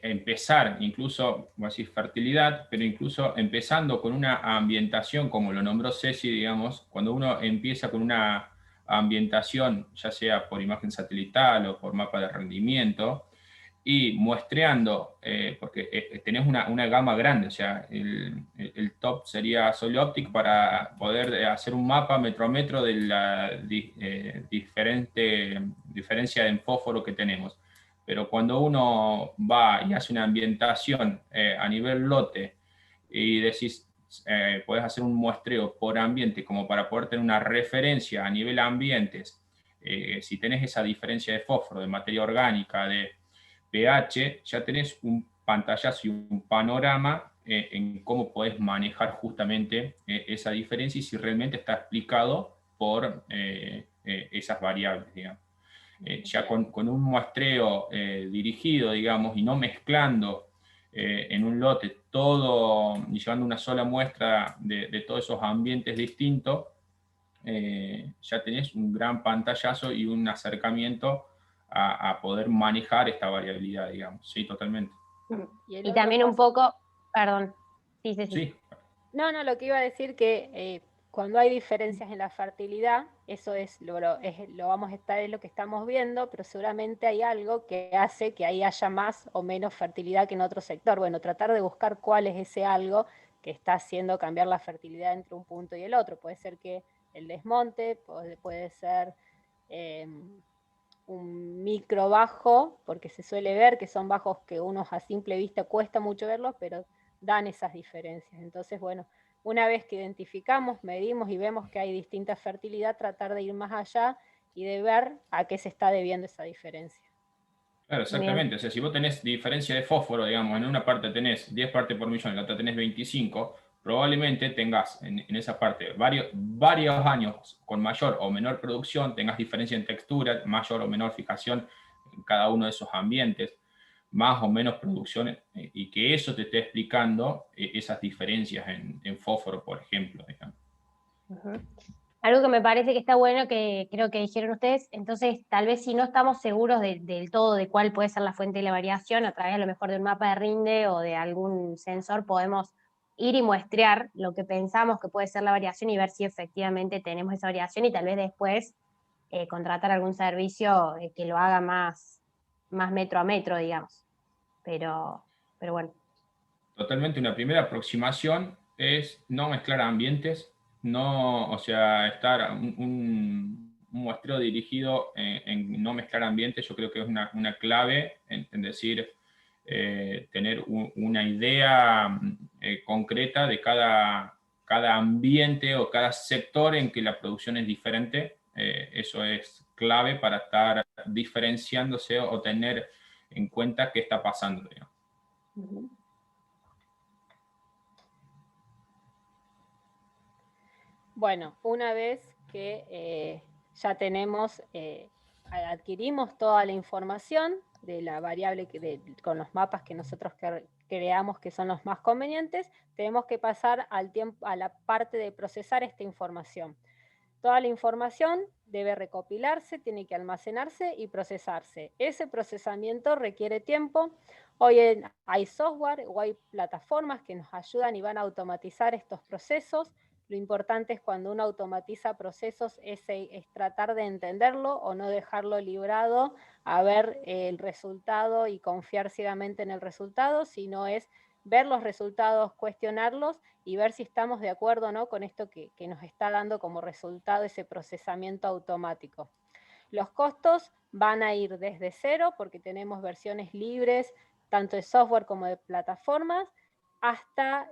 empezar, incluso, voy a decir fertilidad, pero incluso empezando con una ambientación, como lo nombró Ceci, digamos, cuando uno empieza con una ambientación, ya sea por imagen satelital o por mapa de rendimiento, y muestreando, porque tenés una gama grande, o sea, el top sería Soil Optic para poder hacer un mapa metro a metro de la diferencia en fósforo que tenemos. Pero cuando uno va y hace una ambientación a nivel lote y decís, podés hacer un muestreo por ambiente como para poder tener una referencia a nivel ambientes, si tenés esa diferencia de fósforo, de materia orgánica, de pH, ya tenés un pantallazo y un panorama en cómo podés manejar justamente esa diferencia y si realmente está explicado por esas variables, digamos. Ya con un muestreo dirigido, digamos, y no mezclando en un lote todo y llevando una sola muestra de todos esos ambientes distintos, ya tenés un gran pantallazo y un acercamiento a poder manejar esta variabilidad, digamos. Sí, totalmente. Y también un poco, perdón. Sí. No, lo que iba a decir que cuando hay diferencias en la fertilidad, eso es lo vamos a estar, es lo que estamos viendo, pero seguramente hay algo que hace que ahí haya más o menos fertilidad que en otro sector. Bueno, tratar de buscar cuál es ese algo que está haciendo cambiar la fertilidad entre un punto y el otro. Puede ser que el desmonte, puede ser un micro bajo, porque se suele ver que son bajos que unos a simple vista cuesta mucho verlos, pero dan esas diferencias. Entonces, bueno, una vez que identificamos, medimos y vemos que hay distinta fertilidad, tratar de ir más allá y de ver a qué se está debiendo esa diferencia. Claro, exactamente. Bien. O sea, si vos tenés diferencia de fósforo, digamos, en una parte tenés 10 partes por millón y en la otra tenés 25, probablemente tengas en esa parte varios años con mayor o menor producción, tengas diferencia en textura, mayor o menor fijación en cada uno de esos ambientes, más o menos producción, y que eso te esté explicando esas diferencias en fósforo, por ejemplo. Digamos. Ujú. Algo que me parece que está bueno, que creo que dijeron ustedes, entonces tal vez si no estamos seguros del todo de cuál puede ser la fuente de la variación, a través a lo mejor de un mapa de rinde o de algún sensor podemos ir y muestrear lo que pensamos que puede ser la variación y ver si efectivamente tenemos esa variación y tal vez después contratar algún servicio que lo haga más metro a metro, digamos. Pero bueno. Totalmente, una primera aproximación es no mezclar ambientes, no, o sea, estar un muestreo dirigido en no mezclar ambientes, yo creo que es una clave en decir, tener una idea concreta de cada ambiente o cada sector en que la producción es diferente. Eso es clave para estar diferenciándose o tener en cuenta qué está pasando, digamos. Uh-huh. Bueno, una vez que ya tenemos, adquirimos toda la información de la variable con los mapas que nosotros creamos que son los más convenientes, tenemos que pasar a la parte de procesar esta información. Toda la información debe recopilarse, tiene que almacenarse y procesarse. Ese procesamiento requiere tiempo. Hoy hay software o hay plataformas que nos ayudan y van a automatizar estos procesos. Lo importante es cuando uno automatiza procesos es tratar de entenderlo o no dejarlo librado a ver el resultado y confiar ciegamente en el resultado, sino es ver los resultados, cuestionarlos y ver si estamos de acuerdo o no con esto que nos está dando como resultado ese procesamiento automático. Los costos van a ir desde cero porque tenemos versiones libres tanto de software como de plataformas hasta,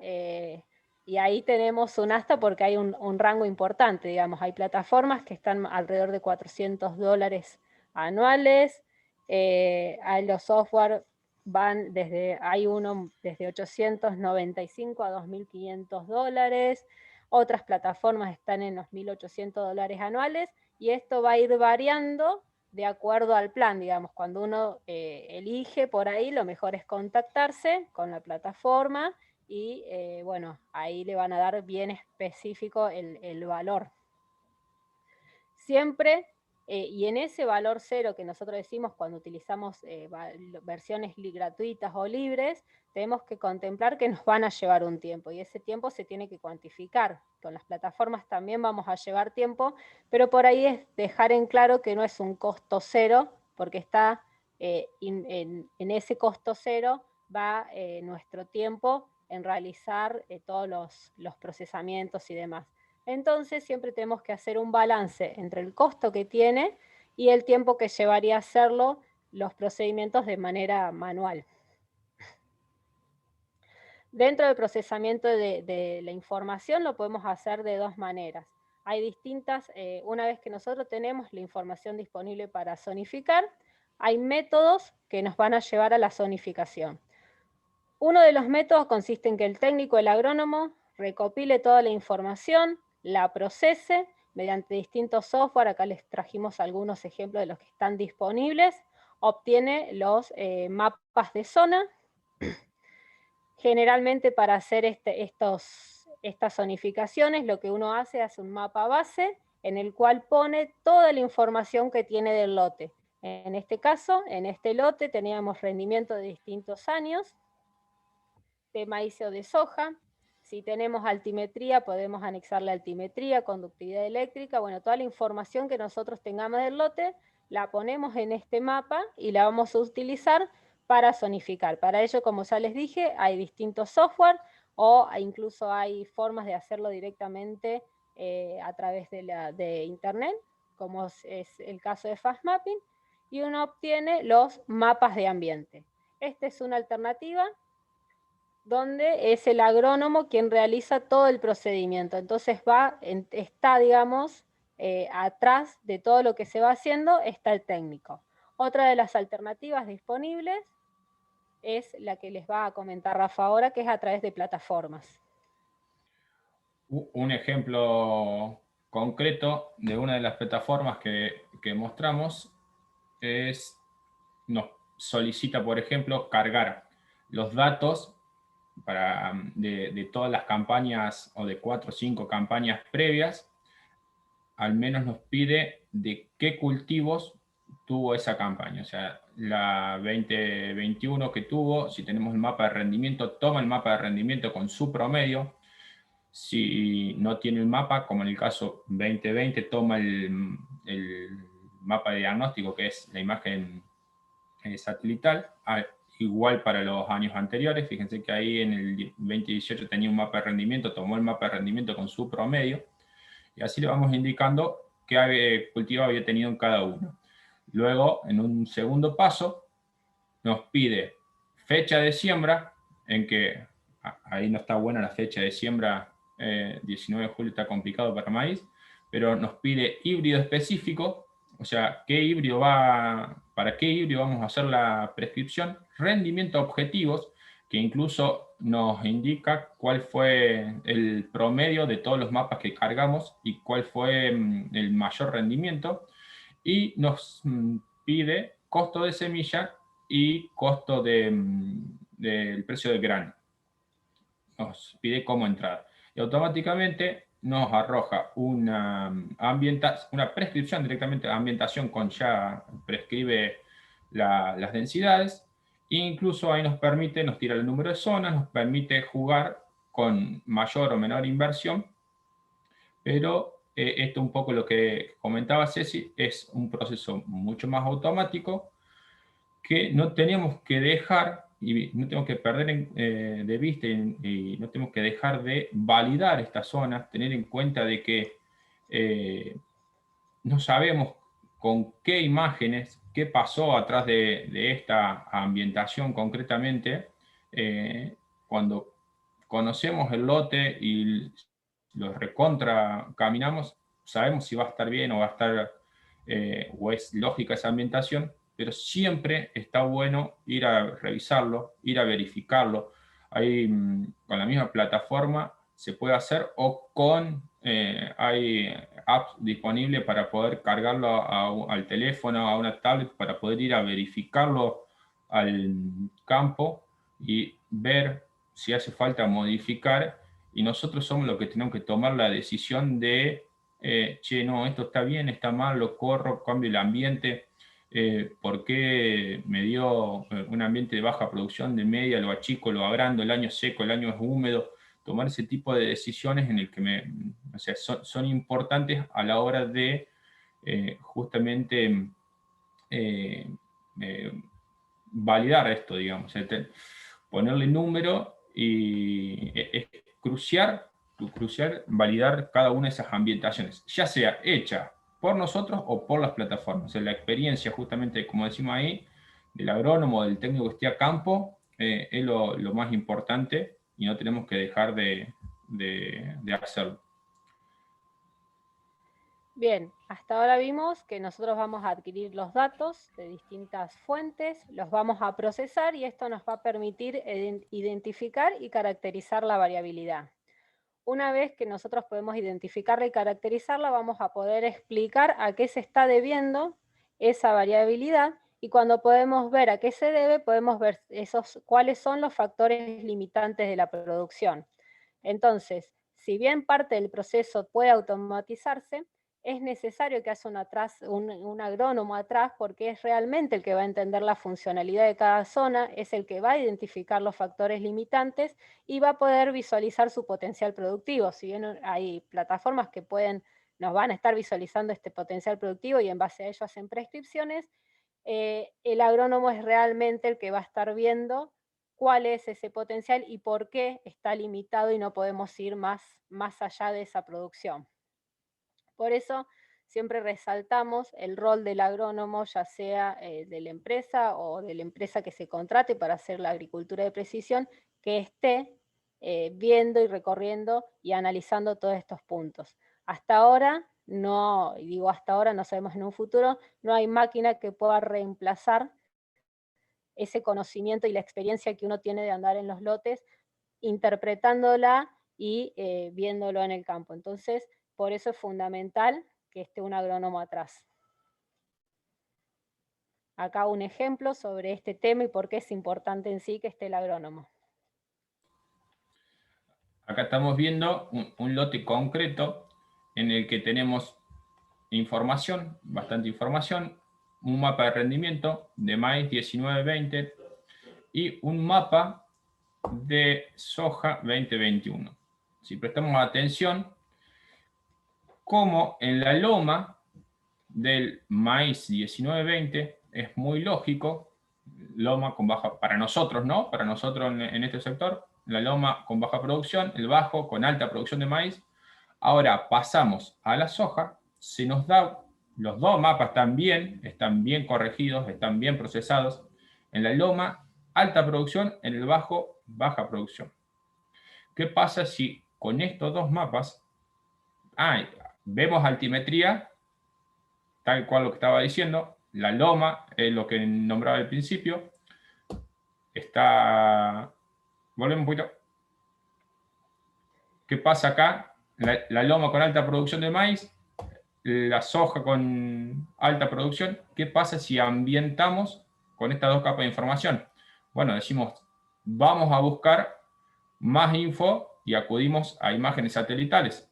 y ahí tenemos un hasta porque hay un rango importante, digamos, hay plataformas que están alrededor de $400 anuales, hay los software hay uno desde $895 a $2.500, otras plataformas están en los $1.800 anuales, y esto va a ir variando de acuerdo al plan, digamos, cuando uno elige por ahí, lo mejor es contactarse con la plataforma y bueno, ahí le van a dar bien específico el valor. Siempre, y en ese valor cero que nosotros decimos cuando utilizamos versiones gratuitas o libres, tenemos que contemplar que nos van a llevar un tiempo, y ese tiempo se tiene que cuantificar. Con las plataformas también vamos a llevar tiempo, pero por ahí es dejar en claro que no es un costo cero, porque está en ese costo cero va nuestro tiempo en realizar todos los procesamientos y demás. Entonces siempre tenemos que hacer un balance entre el costo que tiene y el tiempo que llevaría a hacerlo los procedimientos de manera manual. Dentro del procesamiento de la información lo podemos hacer de dos maneras. Hay distintas, una vez que nosotros tenemos la información disponible para zonificar, hay métodos que nos van a llevar a la zonificación. Uno de los métodos consiste en que el técnico, el agrónomo, recopile toda la información, la procese mediante distintos software, acá les trajimos algunos ejemplos de los que están disponibles, obtiene los mapas de zona. Generalmente para hacer estas zonificaciones lo que uno hace es un mapa base en el cual pone toda la información que tiene del lote. En este caso, en este lote teníamos rendimiento de distintos años, de maíz o de soja. Si tenemos altimetría, podemos anexarle altimetría, conductividad eléctrica, bueno, toda la información que nosotros tengamos del lote, la ponemos en este mapa y la vamos a utilizar para zonificar. Para ello, como ya les dije, hay distintos software o incluso hay formas de hacerlo directamente a través de internet, como es el caso de FastMapping, y uno obtiene los mapas de ambiente. Esta es una alternativa donde es el agrónomo quien realiza todo el procedimiento. Entonces está, digamos, atrás de todo lo que se va haciendo está el técnico. Otra de las alternativas disponibles es la que les va a comentar Rafa ahora, que es a través de plataformas. Un ejemplo concreto de una de las plataformas que mostramos nos solicita, por ejemplo, cargar los datos de todas las campañas o de 4 o 5 campañas previas. Al menos nos pide de qué cultivos tuvo esa campaña. O sea, la 2021 que tuvo, si tenemos el mapa de rendimiento, toma el mapa de rendimiento con su promedio. Si no tiene el mapa, como en el caso 2020, toma el mapa de diagnóstico, que es la imagen satelital, igual para los años anteriores. Fíjense que ahí en el 2018 tenía un mapa de rendimiento, tomó el mapa de rendimiento con su promedio, y así le vamos indicando qué cultivo había tenido en cada uno. Luego, en un segundo paso, nos pide fecha de siembra, en que ahí no está buena la fecha de siembra, 19 de julio está complicado para maíz, pero nos pide híbrido específico, o sea, para qué híbrido vamos a hacer la prescripción, rendimiento objetivos, que incluso nos indica cuál fue el promedio de todos los mapas que cargamos y cuál fue el mayor rendimiento, y nos pide costo de semilla y costo del precio del grano. Nos pide como entrada. Y automáticamente nos arroja una prescripción directamente de ambientación con ya prescribe las densidades, e incluso ahí nos tira el número de zonas, nos permite jugar con mayor o menor inversión, pero esto un poco lo que comentaba Ceci, es un proceso mucho más automático que no tenemos que dejar y no tenemos que perder de vista y no tenemos que dejar de validar estas zonas, tener en cuenta de que no sabemos con qué imágenes, qué pasó atrás de esta ambientación concretamente. Cuando conocemos el lote y los recontra caminamos, sabemos si va a estar bien o va a estar o es lógica esa ambientación, pero siempre está bueno ir a revisarlo, ir a verificarlo. Ahí con la misma plataforma se puede hacer, o hay apps disponibles para poder cargarlo al teléfono, a una tablet, para poder ir a verificarlo al campo y ver si hace falta modificar, y nosotros somos los que tenemos que tomar la decisión de che, no, esto está bien, está mal, lo corro, cambio el ambiente, por qué me dio un ambiente de baja producción, de media, lo achico, lo agrando, el año seco, el año es húmedo. Tomar ese tipo de decisiones en el que son importantes a la hora de justamente validar esto, digamos, ponerle número, y es crucial validar cada una de esas ambientaciones, ya sea hecha por nosotros o por las plataformas. O sea, la experiencia, justamente, como decimos ahí, del agrónomo, del técnico que esté a campo, es lo más importante, y no tenemos que dejar de hacerlo. Bien, hasta ahora vimos que nosotros vamos a adquirir los datos de distintas fuentes, los vamos a procesar, y esto nos va a permitir identificar y caracterizar la variabilidad. Una vez que nosotros podemos identificarla y caracterizarla, vamos a poder explicar a qué se está debiendo esa variabilidad, y cuando podemos ver a qué se debe, podemos ver cuáles son los factores limitantes de la producción. Entonces, si bien parte del proceso puede automatizarse, es necesario que haya un agrónomo atrás, porque es realmente el que va a entender la funcionalidad de cada zona, es el que va a identificar los factores limitantes y va a poder visualizar su potencial productivo. Si bien hay plataformas que nos van a estar visualizando este potencial productivo y en base a ello hacen prescripciones, el agrónomo es realmente el que va a estar viendo cuál es ese potencial y por qué está limitado y no podemos ir más allá de esa producción. Por eso siempre resaltamos el rol del agrónomo, ya sea de la empresa o de la empresa que se contrate para hacer la agricultura de precisión, que esté viendo y recorriendo y analizando todos estos puntos. Hasta ahora, no, y digo hasta ahora, no sabemos en un futuro, no hay máquina que pueda reemplazar ese conocimiento y la experiencia que uno tiene de andar en los lotes, interpretándola y viéndolo en el campo. Entonces, por eso es fundamental que esté un agrónomo atrás. Acá un ejemplo sobre este tema y por qué es importante en sí que esté el agrónomo. Acá estamos viendo un lote concreto en el que tenemos información, bastante información, un mapa de rendimiento de maíz 19-20 y un mapa de soja 2021. Si prestamos atención, como en la loma del maíz 19-20 es muy lógico, loma con baja, para nosotros, ¿no? Para nosotros en este sector, la loma con baja producción, el bajo con alta producción de maíz. Ahora pasamos a la soja, se nos da, los dos mapas están bien corregidos, están bien procesados. En la loma, alta producción, en el bajo, baja producción. ¿Qué pasa si con estos dos mapas, vemos altimetría, tal cual lo que estaba diciendo, la loma es lo que nombraba al principio, volvemos un poquito. ¿Qué pasa acá? La loma con alta producción de maíz, la soja con alta producción. ¿Qué pasa si ambientamos con estas dos capas de información? Bueno, decimos, vamos a buscar más info y acudimos a imágenes satelitales.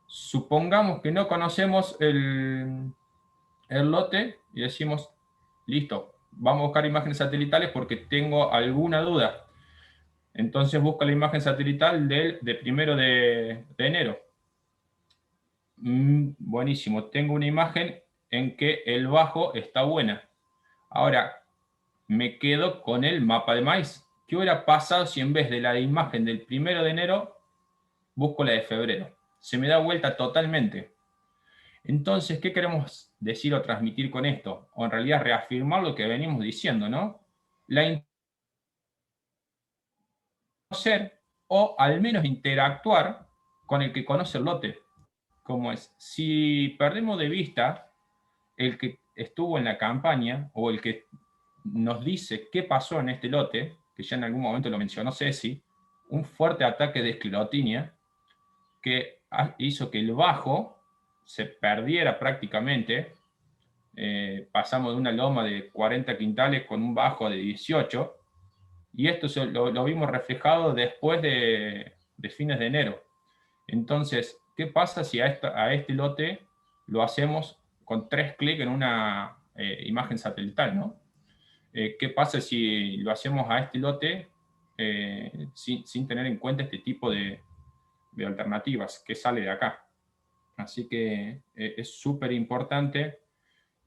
Supongamos que no conocemos el lote y decimos, listo, vamos a buscar imágenes satelitales porque tengo alguna duda. Entonces busca la imagen satelital de 1 de enero. Buenísimo, tengo una imagen en que el bajo está buena. Ahora, me quedo con el mapa de maíz. ¿Qué hubiera pasado si en vez de la imagen del 1 de enero busco la de febrero? Se me da vuelta totalmente. Entonces, ¿qué queremos decir o transmitir con esto? O en realidad reafirmar lo que venimos diciendo, ¿no? Conocer o al menos interactuar con el que conoce el lote. Como es, si perdemos de vista el que estuvo en la campaña o el que nos dice qué pasó en este lote, que ya en algún momento lo mencionó Ceci, un fuerte ataque de esclerotinia que hizo que el bajo se perdiera prácticamente. Pasamos de una loma de 40 quintales con un bajo de 18, y esto lo vimos reflejado después de fines de enero. Entonces, ¿qué pasa si a este lote lo hacemos con 3 clics en una imagen satelital, ¿no? ¿Qué pasa si lo hacemos a este lote sin tener en cuenta este tipo de alternativas que sale de acá? Así que es súper importante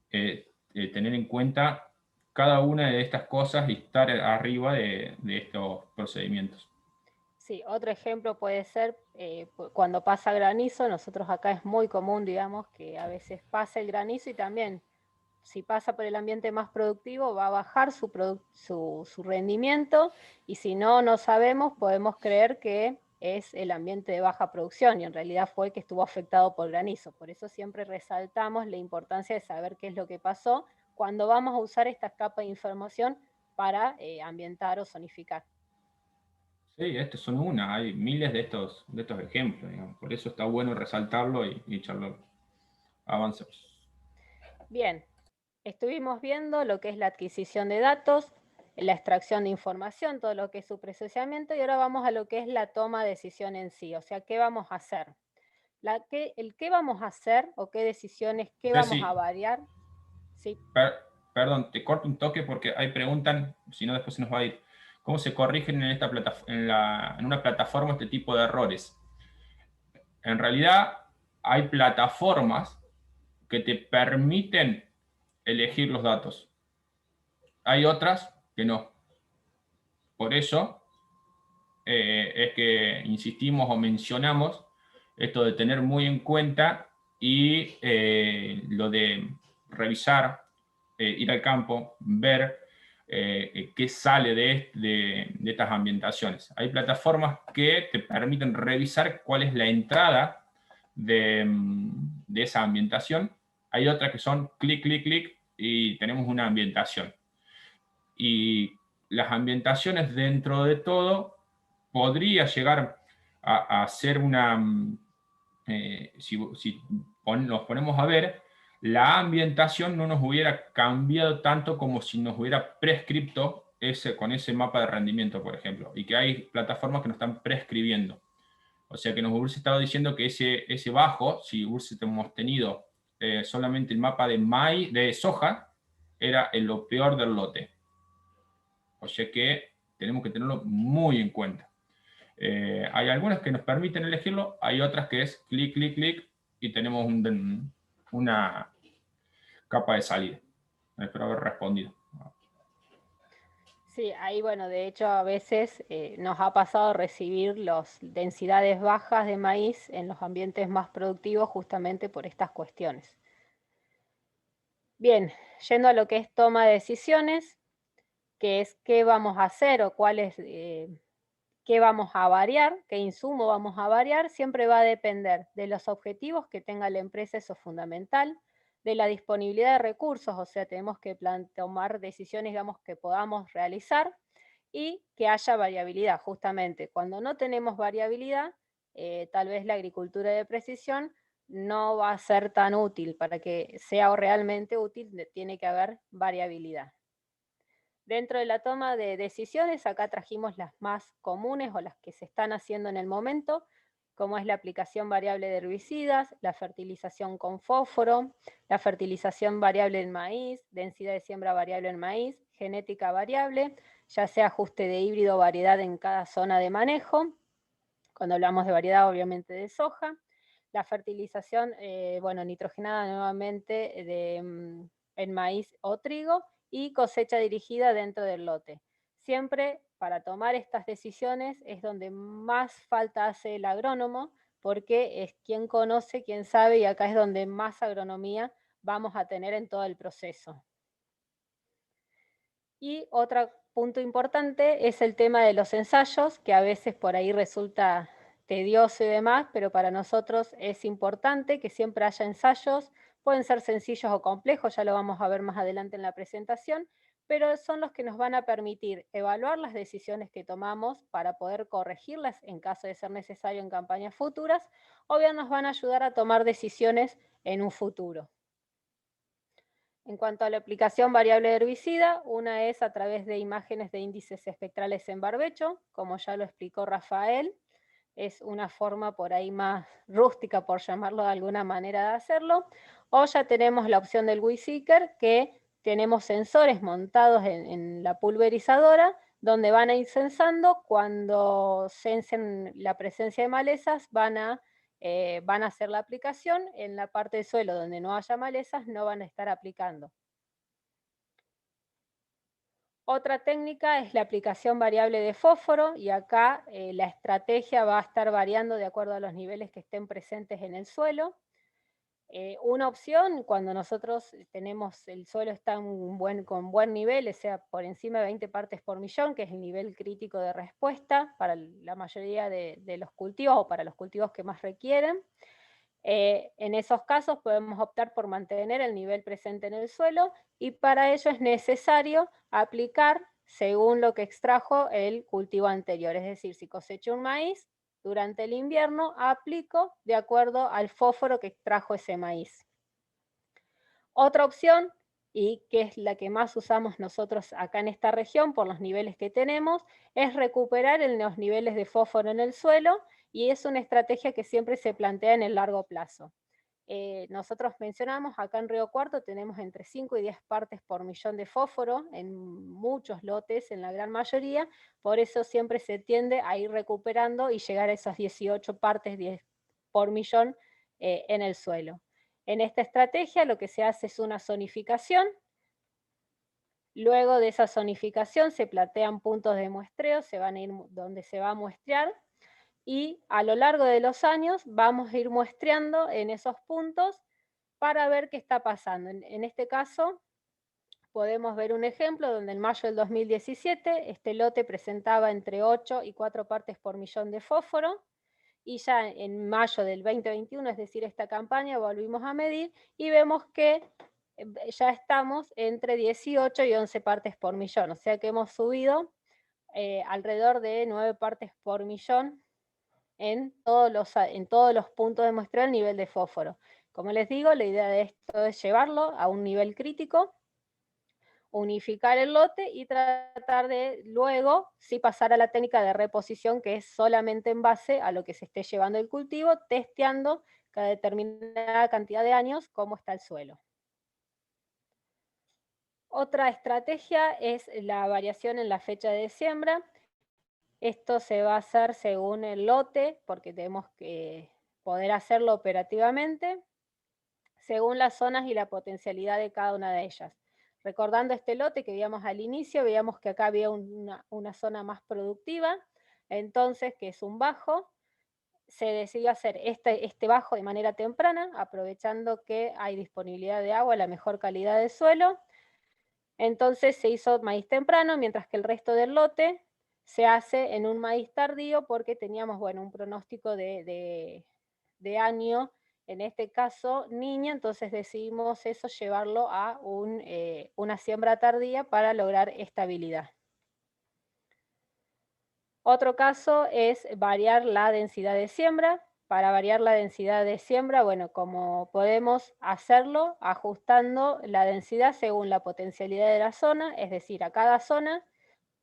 tener en cuenta cada una de estas cosas y estar arriba de estos procedimientos. Sí, otro ejemplo puede ser cuando pasa granizo. Nosotros acá es muy común, digamos, que a veces pasa el granizo y también si pasa por el ambiente más productivo va a bajar su rendimiento, y si no sabemos, podemos creer que es el ambiente de baja producción y en realidad fue el que estuvo afectado por granizo. Por eso siempre resaltamos la importancia de saber qué es lo que pasó cuando vamos a usar estas capas de información para ambientar o zonificar. Sí, estos son hay miles de estos ejemplos, digamos. Por eso está bueno resaltarlo y charlarlo. Avancemos. Bien, estuvimos viendo lo que es la adquisición de datos, la extracción de información, todo lo que es su procesamiento, y ahora vamos a lo que es la toma de decisión en sí, o sea, ¿qué vamos a hacer? El qué vamos a hacer o qué decisiones, qué vamos a variar. Sí. Perdón, te corto un toque porque ahí preguntan, si no después se nos va a ir, ¿cómo se corrigen en una plataforma este tipo de errores? En realidad hay plataformas que te permiten elegir los datos. Hay otras que no. Por eso es que insistimos o mencionamos esto de tener muy en cuenta y lo de revisar, ir al campo, ver qué sale de estas ambientaciones. Hay plataformas que te permiten revisar cuál es la entrada de esa ambientación. Hay otras que son clic, clic, clic y tenemos una ambientación. Y las ambientaciones dentro de todo podría llegar a hacer una... si nos ponemos a ver, la ambientación no nos hubiera cambiado tanto como si nos hubiera prescripto con ese mapa de rendimiento, por ejemplo, y que hay plataformas que nos están prescribiendo. O sea que nos hubiese estado diciendo que ese bajo, si hubiésemos tenido solamente el mapa de soja, era lo peor del lote. O sea que tenemos que tenerlo muy en cuenta. Hay algunas que nos permiten elegirlo, hay otras que es clic, clic, clic, y tenemos una capa de salida. Espero haber respondido. Sí, ahí bueno, de hecho a veces nos ha pasado recibir las densidades bajas de maíz en los ambientes más productivos justamente por estas cuestiones. Bien, yendo a lo que es toma de decisiones, que es qué vamos a hacer o qué vamos a variar, qué insumo vamos a variar, siempre va a depender de los objetivos que tenga la empresa, eso es fundamental, de la disponibilidad de recursos, o sea, tenemos que tomar decisiones, digamos, que podamos realizar, y que haya variabilidad, justamente. Cuando no tenemos variabilidad, tal vez la agricultura de precisión no va a ser tan útil. Para que sea realmente útil, tiene que haber variabilidad. Dentro de la toma de decisiones, acá trajimos las más comunes o las que se están haciendo en el momento, como es la aplicación variable de herbicidas, la fertilización con fósforo, la fertilización variable en maíz, densidad de siembra variable en maíz, genética variable, ya sea ajuste de híbrido o variedad en cada zona de manejo. Cuando hablamos de variedad, obviamente de soja. La fertilización, nitrogenada nuevamente en maíz o trigo, y cosecha dirigida dentro del lote. Siempre para tomar estas decisiones es donde más falta hace el agrónomo, porque es quien conoce, quien sabe, y acá es donde más agronomía vamos a tener en todo el proceso. Y otro punto importante es el tema de los ensayos, que a veces por ahí resulta tedioso y demás, pero para nosotros es importante que siempre haya ensayos. Pueden ser sencillos o complejos, ya lo vamos a ver más adelante en la presentación, pero son los que nos van a permitir evaluar las decisiones que tomamos para poder corregirlas en caso de ser necesario en campañas futuras, o bien nos van a ayudar a tomar decisiones en un futuro. En cuanto a la aplicación variable de herbicida, una es a través de imágenes de índices espectrales en barbecho, como ya lo explicó Rafael. Es una forma por ahí más rústica, por llamarlo de alguna manera, de hacerlo. O ya tenemos la opción del WeSeeker, que tenemos sensores montados en la pulverizadora, donde van a ir censando. Cuando censen la presencia de malezas, van a hacer la aplicación. En la parte del suelo donde no haya malezas, no van a estar aplicando. Otra técnica es la aplicación variable de fósforo, y acá la estrategia va a estar variando de acuerdo a los niveles que estén presentes en el suelo. Una opción, cuando nosotros tenemos el suelo está con buen nivel, o sea, por encima de 20 partes por millón, que es el nivel crítico de respuesta para la mayoría de los cultivos, o para los cultivos que más requieren. En esos casos podemos optar por mantener el nivel presente en el suelo, y para ello es necesario aplicar según lo que extrajo el cultivo anterior. Es decir, si cosecho un maíz, durante el invierno aplico de acuerdo al fósforo que extrajo ese maíz. Otra opción, y que es la que más usamos nosotros acá en esta región por los niveles que tenemos, es recuperar los niveles de fósforo en el suelo, y es una estrategia que siempre se plantea en el largo plazo. Nosotros mencionamos, acá en Río Cuarto tenemos entre 5 y 10 partes por millón de fósforo en muchos lotes, en la gran mayoría, por eso siempre se tiende a ir recuperando y llegar a esas 18 partes por millón en el suelo. En esta estrategia lo que se hace es una zonificación. Luego de esa zonificación se plantean puntos de muestreo, se van a ir donde se va a muestrear, y a lo largo de los años vamos a ir muestreando en esos puntos para ver qué está pasando. En este caso podemos ver un ejemplo donde en mayo del 2017 este lote presentaba entre 8 y 4 partes por millón de fósforo, y ya en mayo del 2021, es decir, esta campaña, volvimos a medir y vemos que ya estamos entre 18 y 11 partes por millón, o sea que hemos subido alrededor de 9 partes por millón en todos los puntos de muestreo el nivel de fósforo. Como les digo, la idea de esto es llevarlo a un nivel crítico, unificar el lote y tratar de luego sí pasar a la técnica de reposición, que es solamente en base a lo que se esté llevando el cultivo, testeando cada determinada cantidad de años cómo está el suelo. Otra estrategia es la variación en la fecha de siembra. Esto se va a hacer según el lote, porque tenemos que poder hacerlo operativamente, según las zonas y la potencialidad de cada una de ellas. Recordando este lote que veíamos al inicio, veíamos que acá había una zona más productiva, entonces, que es un bajo, se decidió hacer este bajo de manera temprana, aprovechando que hay disponibilidad de agua, la mejor calidad del suelo. Entonces se hizo maíz temprano, mientras que el resto del lote se hace en un maíz tardío, porque teníamos, bueno, un pronóstico de año, en este caso niña, entonces decidimos eso, llevarlo a una siembra tardía para lograr estabilidad. Otro caso es variar la densidad de siembra. Para variar la densidad de siembra, bueno, como podemos hacerlo ajustando la densidad según la potencialidad de la zona, es decir, a cada zona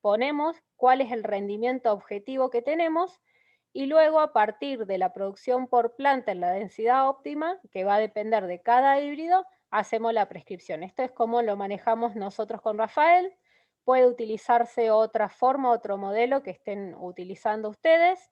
ponemos cuál es el rendimiento objetivo que tenemos y luego a partir de la producción por planta en la densidad óptima, que va a depender de cada híbrido, hacemos la prescripción. Esto es como lo manejamos nosotros con Rafael. Puede utilizarse otra forma, otro modelo que estén utilizando ustedes,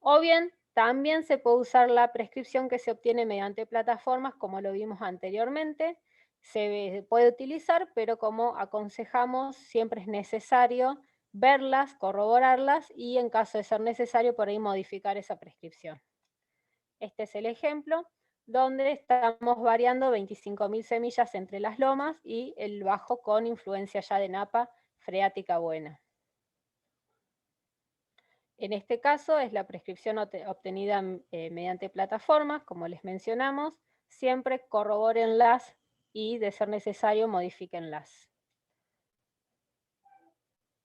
o bien también se puede usar la prescripción que se obtiene mediante plataformas, como lo vimos anteriormente. Se puede utilizar, pero como aconsejamos, siempre es necesario verlas, corroborarlas y en caso de ser necesario, por ahí modificar esa prescripción. Este es el ejemplo donde estamos variando 25.000 semillas entre las lomas y el bajo con influencia ya de napa freática buena. En este caso es la prescripción obtenida mediante plataformas, como les mencionamos. Siempre corrobórenlas y, de ser necesario, modifíquenlas.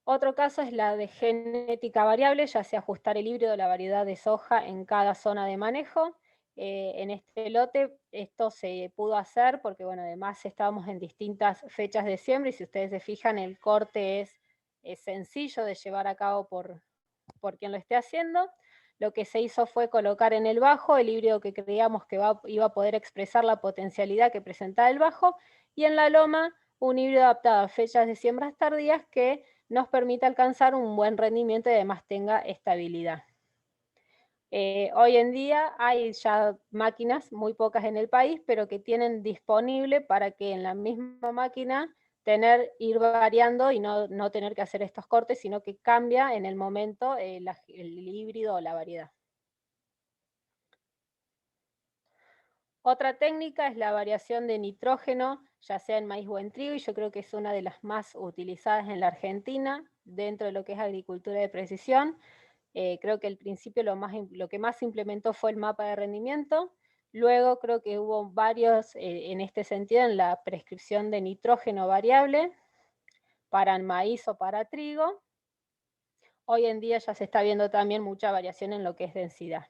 Otro caso es la de genética variable, ya sea ajustar el híbrido de la variedad de soja en cada zona de manejo. En este lote esto se pudo hacer porque, bueno, además estábamos en distintas fechas de siembra y si ustedes se fijan el corte es sencillo de llevar a cabo por quien lo esté haciendo. Lo que se hizo fue colocar en el bajo el híbrido que creíamos que iba a poder expresar la potencialidad que presentaba el bajo, y en la loma un híbrido adaptado a fechas de siembras tardías que nos permite alcanzar un buen rendimiento y además tenga estabilidad. Hoy en día hay ya máquinas, muy pocas en el país, pero que tienen disponible para que en la misma máquina ir variando y no tener que hacer estos cortes, sino que cambia en el momento el híbrido o la variedad. Otra técnica es la variación de nitrógeno, ya sea en maíz o en trigo, y yo creo que es una de las más utilizadas en la Argentina, dentro de lo que es agricultura de precisión. Creo que al principio lo que más se implementó fue el mapa de rendimiento. Luego creo que hubo varios en este sentido en la prescripción de nitrógeno variable para maíz o para trigo. Hoy en día ya se está viendo también mucha variación en lo que es densidad.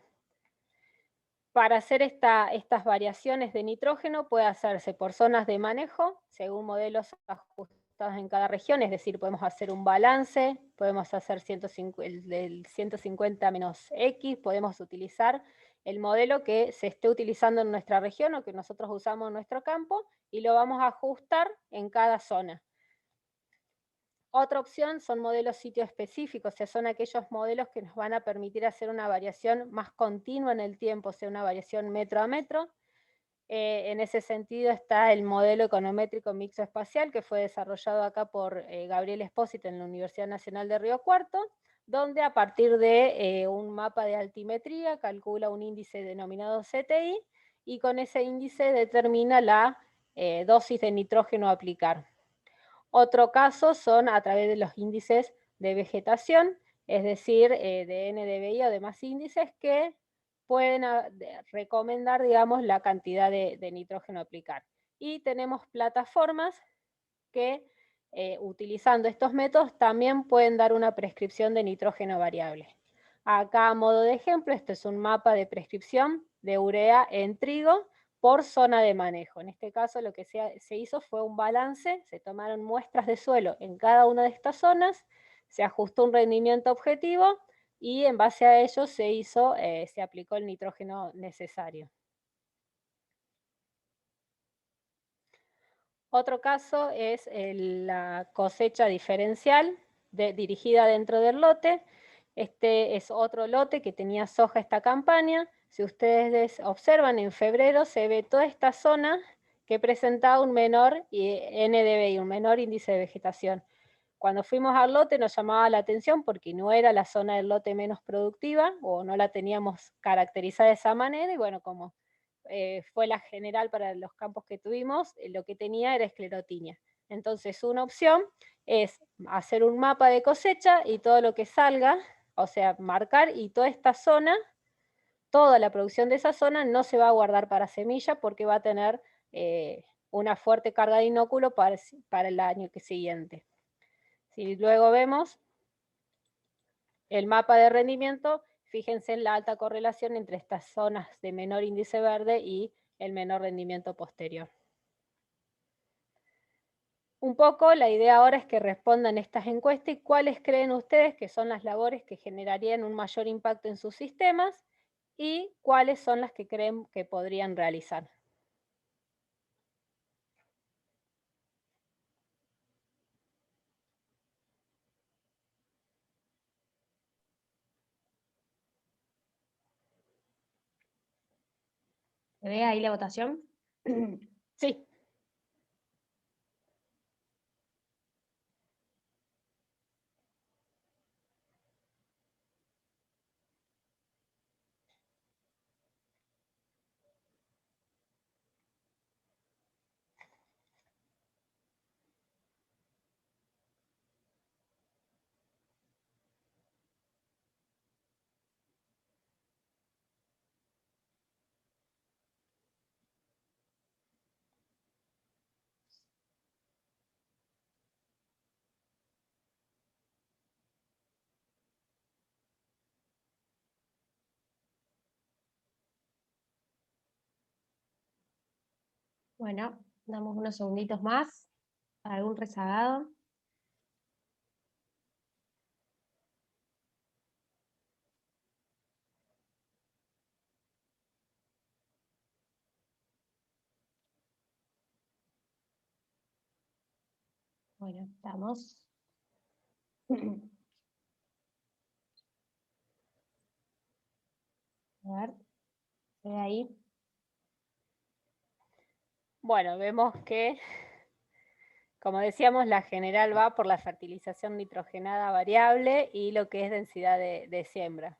Para hacer estas variaciones de nitrógeno puede hacerse por zonas de manejo, según modelos ajustados en cada región, es decir, podemos hacer un balance, podemos hacer el 150 menos X, podemos utilizar el modelo que se esté utilizando en nuestra región o que nosotros usamos en nuestro campo y lo vamos a ajustar en cada zona. Otra opción son modelos sitio específicos, o sea, son aquellos modelos que nos van a permitir hacer una variación más continua en el tiempo, o sea, una variación metro a metro. En ese sentido está el modelo econométrico mixoespacial que fue desarrollado acá por Gabriel Espósito en la Universidad Nacional de Río Cuarto, donde a partir de un mapa de altimetría calcula un índice denominado CTI y con ese índice determina la dosis de nitrógeno a aplicar. Otro caso son a través de los índices de vegetación, es decir, de NDVI o demás índices que pueden recomendar, digamos, la cantidad de nitrógeno a aplicar. Y tenemos plataformas que, utilizando estos métodos, también pueden dar una prescripción de nitrógeno variable. Acá a modo de ejemplo, este es un mapa de prescripción de urea en trigo por zona de manejo. En este caso lo que se hizo fue un balance, se tomaron muestras de suelo en cada una de estas zonas, se ajustó un rendimiento objetivo y en base a ello se aplicó el nitrógeno necesario. Otro caso es la cosecha diferencial dirigida dentro del lote. Este es otro lote que tenía soja esta campaña. Si ustedes observan, en febrero se ve toda esta zona que presentaba un menor NDVI, un menor índice de vegetación. Cuando fuimos al lote nos llamaba la atención porque no era la zona del lote menos productiva o no la teníamos caracterizada de esa manera, y bueno, como fue la general para los campos que tuvimos, lo que tenía era esclerotinia. Entonces una opción es hacer un mapa de cosecha y todo lo que salga, o sea, marcar, y toda esta zona, toda la producción de esa zona no se va a guardar para semilla porque va a tener una fuerte carga de inóculo para el año siguiente. Si luego vemos el mapa de rendimiento, fíjense en la alta correlación entre estas zonas de menor índice verde y el menor rendimiento posterior. Un poco la idea ahora es que respondan estas encuestas y cuáles creen ustedes que son las labores que generarían un mayor impacto en sus sistemas y cuáles son las que creen que podrían realizar. ¿Se ve ahí la votación? Sí. Bueno, damos unos segunditos más para algún rezagado. Bueno, estamos. A ver, ¿se ve ahí? Bueno, vemos que, como decíamos, la general va por la fertilización nitrogenada variable y lo que es densidad de siembra.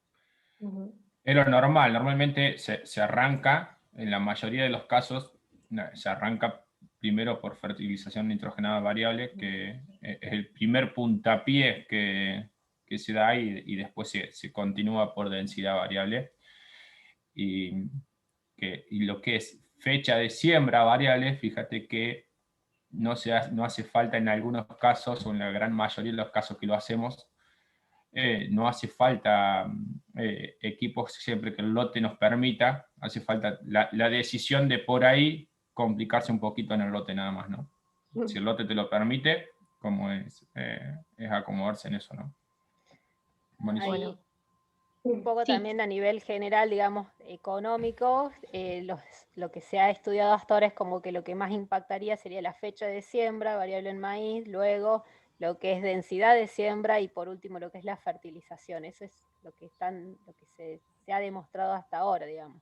Es lo normal, normalmente se arranca, en la mayoría de los casos, se arranca primero por fertilización nitrogenada variable, que es el primer puntapié que se da y después se continúa por densidad variable. Y lo que es fecha de siembra variable, fíjate que no hace falta en algunos casos, o en la gran mayoría de los casos que lo hacemos, no hace falta equipos siempre que el lote nos permita, hace falta la decisión de por ahí complicarse un poquito en el lote nada más, ¿no? Si el lote te lo permite, como es acomodarse en eso, ¿no? Buenísimo. Ahí, un poco Sí. también a nivel general, digamos, económico, lo que se ha estudiado hasta ahora es como que lo que más impactaría sería la fecha de siembra, variable en maíz, luego lo que es densidad de siembra y por último lo que es la fertilización. Eso es lo que se ha demostrado hasta ahora, digamos.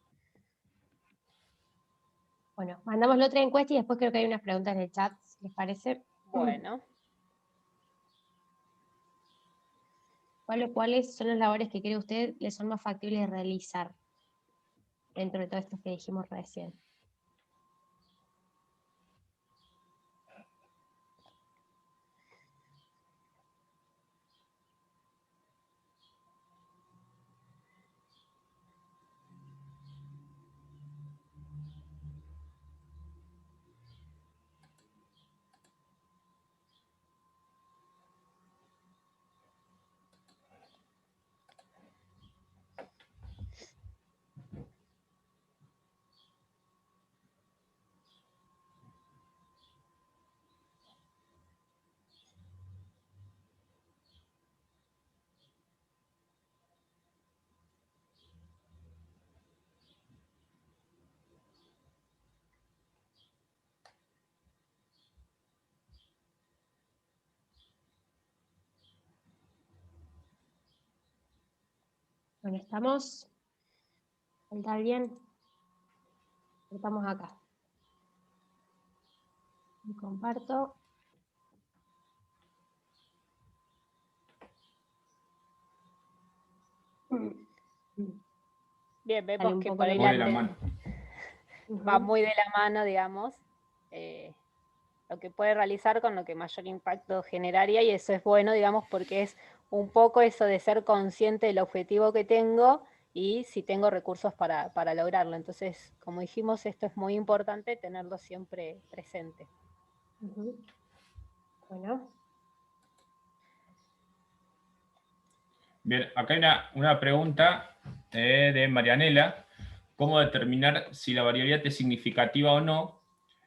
Bueno, mandamos la otra encuesta y después creo que hay unas preguntas en el chat, si les parece. Bueno. ¿Cuáles son las labores que cree usted les son más factibles de realizar dentro de todo esto que dijimos recién? Bueno, estamos. ¿Está bien? Estamos acá. Y comparto. Bien, Sale vemos un que poco por ahí Muy de la la mano. va muy de la mano, digamos, lo que puede realizar con lo que mayor impacto generaría, y eso es bueno, digamos, porque es un poco eso de ser consciente del objetivo que tengo y si tengo recursos para lograrlo. Entonces, como dijimos, esto es muy importante tenerlo siempre presente. Bueno. Bien, acá hay una pregunta de Marianela. ¿Cómo determinar si la variabilidad es significativa o no?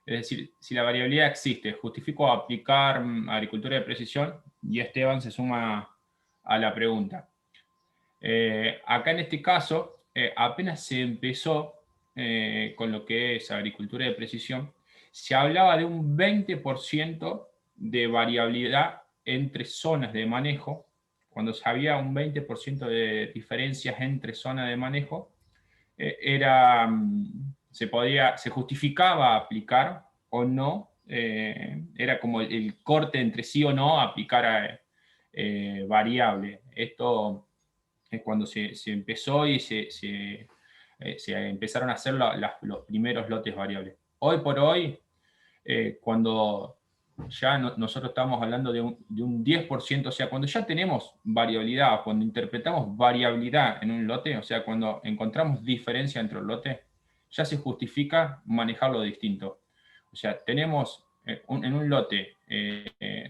Es decir, si la variabilidad existe, ¿justifico aplicar agricultura de precisión? Y Esteban se suma a la pregunta. Acá en este caso, apenas se empezó con lo que es agricultura de precisión, se hablaba de un 20% de variabilidad entre zonas de manejo. Cuando había un 20% de diferencias entre zonas de manejo, se justificaba aplicar o no, era como el corte entre sí o no aplicar variable. Esto es cuando se empezó y se empezaron a hacer los primeros lotes variables. Hoy por hoy, cuando ya nosotros estamos hablando de un 10%, o sea, cuando ya tenemos variabilidad, cuando interpretamos variabilidad en un lote, o sea, cuando encontramos diferencia entre los lotes, ya se justifica manejarlo distinto. O sea, tenemos en un lote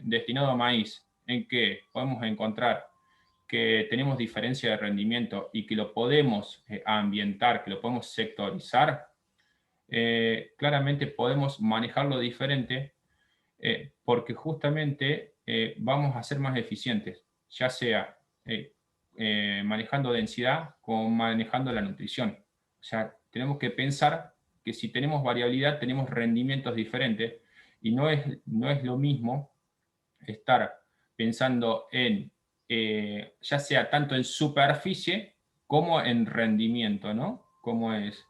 destinado a maíz, en que podemos encontrar que tenemos diferencia de rendimiento y que lo podemos ambientar, que lo podemos sectorizar, claramente podemos manejarlo diferente porque justamente vamos a ser más eficientes, ya sea manejando densidad como manejando la nutrición. O sea, tenemos que pensar que si tenemos variabilidad tenemos rendimientos diferentes y no es lo mismo estar pensando en, ya sea tanto en superficie como en rendimiento, ¿no? Como es,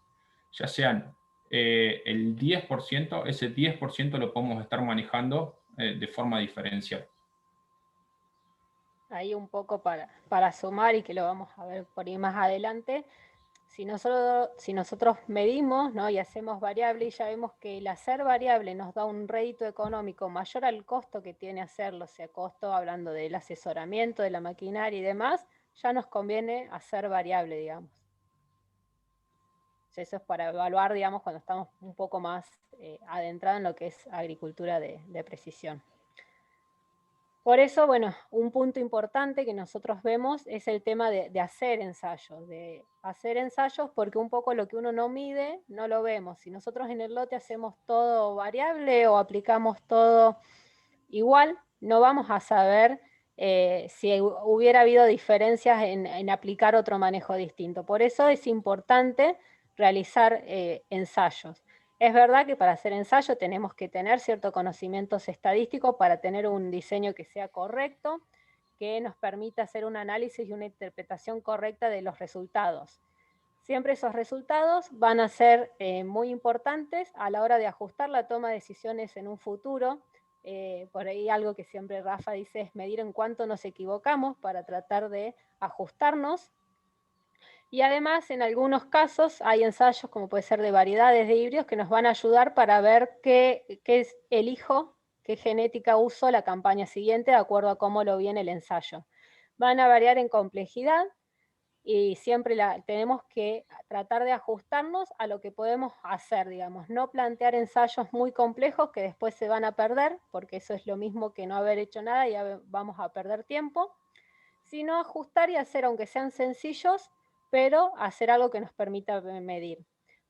ya sean el 10%, ese 10% lo podemos estar manejando de forma diferencial. Ahí un poco para sumar, y que lo vamos a ver por ahí más adelante, si nosotros medimos, ¿no?, y hacemos variable y ya vemos que el hacer variable nos da un rédito económico mayor al costo que tiene hacerlo, o sea, costo hablando del asesoramiento, de la maquinaria y demás, ya nos conviene hacer variable, digamos. Eso es para evaluar, digamos, cuando estamos un poco más adentrados en lo que es agricultura de precisión. Por eso, bueno, un punto importante que nosotros vemos es el tema de hacer ensayos, porque un poco lo que uno no mide, no lo vemos. Si nosotros en el lote hacemos todo variable o aplicamos todo igual, no vamos a saber si hubiera habido diferencias en aplicar otro manejo distinto. Por eso es importante realizar ensayos. Es verdad que para hacer ensayo tenemos que tener ciertos conocimientos estadísticos para tener un diseño que sea correcto, que nos permita hacer un análisis y una interpretación correcta de los resultados. Siempre esos resultados van a ser muy importantes a la hora de ajustar la toma de decisiones en un futuro. Por ahí algo que siempre Rafa dice es medir en cuánto nos equivocamos para tratar de ajustarnos. Y además, en algunos casos, hay ensayos, como puede ser de variedades de híbridos, que nos van a ayudar para ver qué elijo, qué genética uso la campaña siguiente, de acuerdo a cómo lo viene el ensayo. Van a variar en complejidad y siempre tenemos que tratar de ajustarnos a lo que podemos hacer, digamos. No plantear ensayos muy complejos que después se van a perder, porque eso es lo mismo que no haber hecho nada y ya vamos a perder tiempo, sino ajustar y hacer, aunque sean sencillos, pero hacer algo que nos permita medir.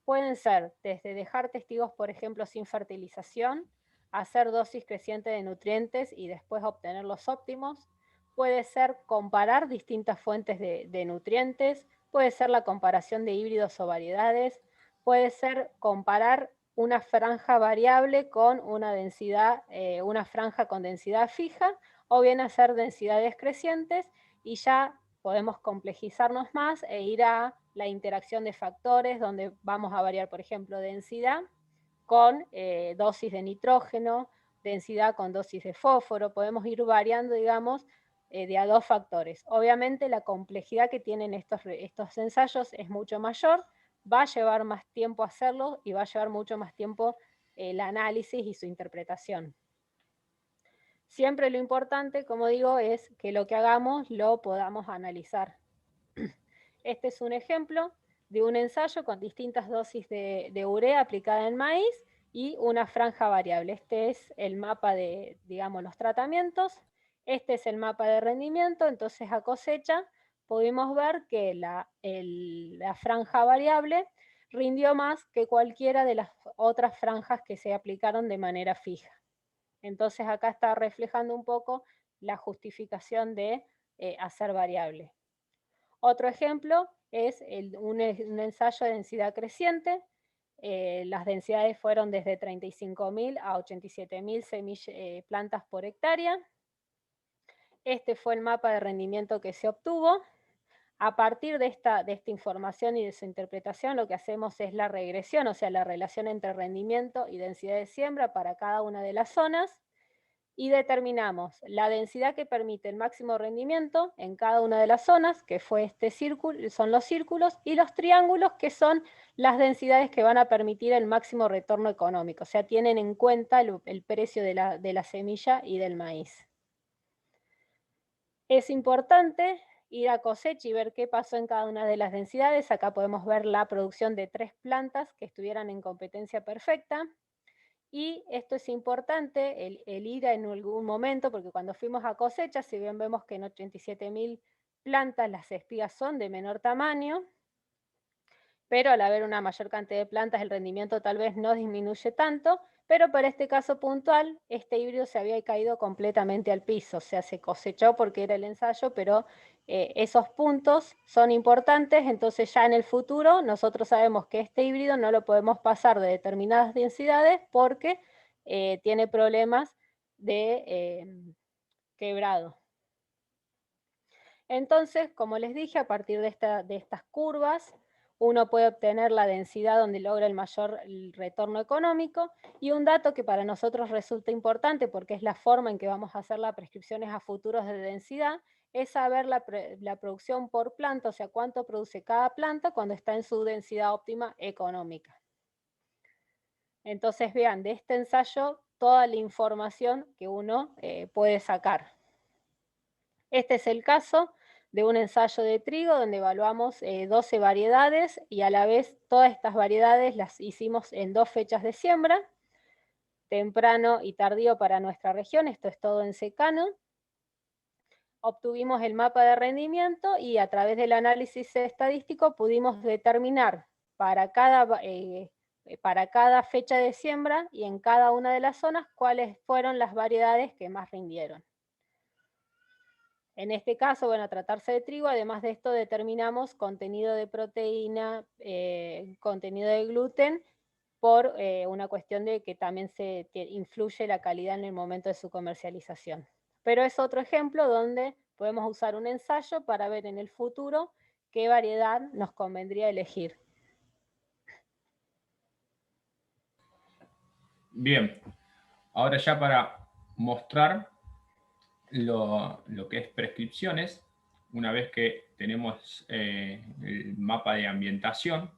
Pueden ser desde dejar testigos, por ejemplo, sin fertilización, hacer dosis creciente de nutrientes y después obtener los óptimos. Puede ser comparar distintas fuentes de nutrientes, puede ser la comparación de híbridos o variedades, puede ser comparar una franja variable con una densidad, una franja con densidad fija, o bien hacer densidades crecientes y ya podemos complejizarnos más e ir a la interacción de factores, donde vamos a variar, por ejemplo, densidad con dosis de nitrógeno, densidad con dosis de fósforo, podemos ir variando, digamos, de a 2 factores. Obviamente la complejidad que tienen estos ensayos es mucho mayor, va a llevar más tiempo hacerlo y va a llevar mucho más tiempo el análisis y su interpretación. Siempre lo importante, como digo, es que lo que hagamos lo podamos analizar. Este es un ejemplo de un ensayo con distintas dosis de urea aplicada en maíz y una franja variable. Este es el mapa de, digamos, los tratamientos. Este es el mapa de rendimiento. Entonces a cosecha pudimos ver que la franja variable rindió más que cualquiera de las otras franjas que se aplicaron de manera fija. Entonces acá está reflejando un poco la justificación de hacer variable. Otro ejemplo es un ensayo de densidad creciente. Las densidades fueron desde 35.000 a 87.000 plantas por hectárea. Este fue el mapa de rendimiento que se obtuvo. A partir de esta información y de su interpretación, lo que hacemos es la regresión, o sea, la relación entre rendimiento y densidad de siembra para cada una de las zonas, y determinamos la densidad que permite el máximo rendimiento en cada una de las zonas, que fue este círculo, son los círculos, y los triángulos, que son las densidades que van a permitir el máximo retorno económico, o sea, tienen en cuenta el precio de la semilla y del maíz. Es importante ir a cosecha y ver qué pasó en cada una de las densidades. Acá podemos ver la producción de 3 plantas que estuvieran en competencia perfecta. Y esto es importante, el ir en algún momento, porque cuando fuimos a cosecha, si bien vemos que en 87.000 plantas las espigas son de menor tamaño, pero al haber una mayor cantidad de plantas el rendimiento tal vez no disminuye tanto, pero para este caso puntual, este híbrido se había caído completamente al piso, o sea, se cosechó porque era el ensayo, pero esos puntos son importantes, entonces ya en el futuro nosotros sabemos que este híbrido no lo podemos pasar de determinadas densidades porque tiene problemas de quebrado. Entonces, como les dije, a partir de estas curvas, uno puede obtener la densidad donde logra el mayor retorno económico, y un dato que para nosotros resulta importante porque es la forma en que vamos a hacer las prescripciones a futuros de densidad, es saber la producción por planta, o sea, cuánto produce cada planta cuando está en su densidad óptima económica. Entonces vean, de este ensayo toda la información que uno puede sacar. Este es el caso de un ensayo de trigo donde evaluamos 12 variedades y a la vez todas estas variedades las hicimos en 2 fechas de siembra, temprano y tardío para nuestra región, esto es todo en secano. Obtuvimos el mapa de rendimiento y a través del análisis estadístico pudimos determinar para cada fecha de siembra y en cada una de las zonas cuáles fueron las variedades que más rindieron. En este caso, bueno, a tratarse de trigo, además de esto determinamos contenido de proteína, contenido de gluten, por una cuestión de que también influye la calidad en el momento de su comercialización. Pero es otro ejemplo donde podemos usar un ensayo para ver en el futuro qué variedad nos convendría elegir. Bien, ahora ya para mostrar lo que es prescripciones, una vez que tenemos el mapa de ambientación,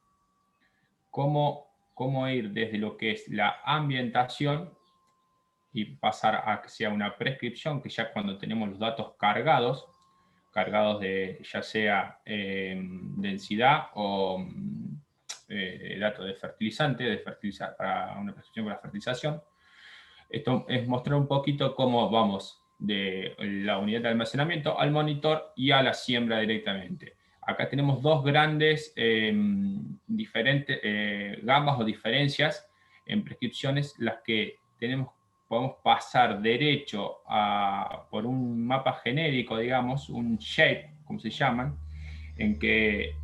cómo ir desde lo que es la ambientación y pasar hacia una prescripción, que ya cuando tenemos los datos cargados de ya sea densidad o datos de fertilizante, para una prescripción para fertilización. Esto es mostrar un poquito cómo vamos de la unidad de almacenamiento al monitor y a la siembra directamente. Acá tenemos 2 grandes diferentes gamas o diferencias en prescripciones, las que podemos pasar derecho por un mapa genérico, digamos, un shape, como se llaman, en que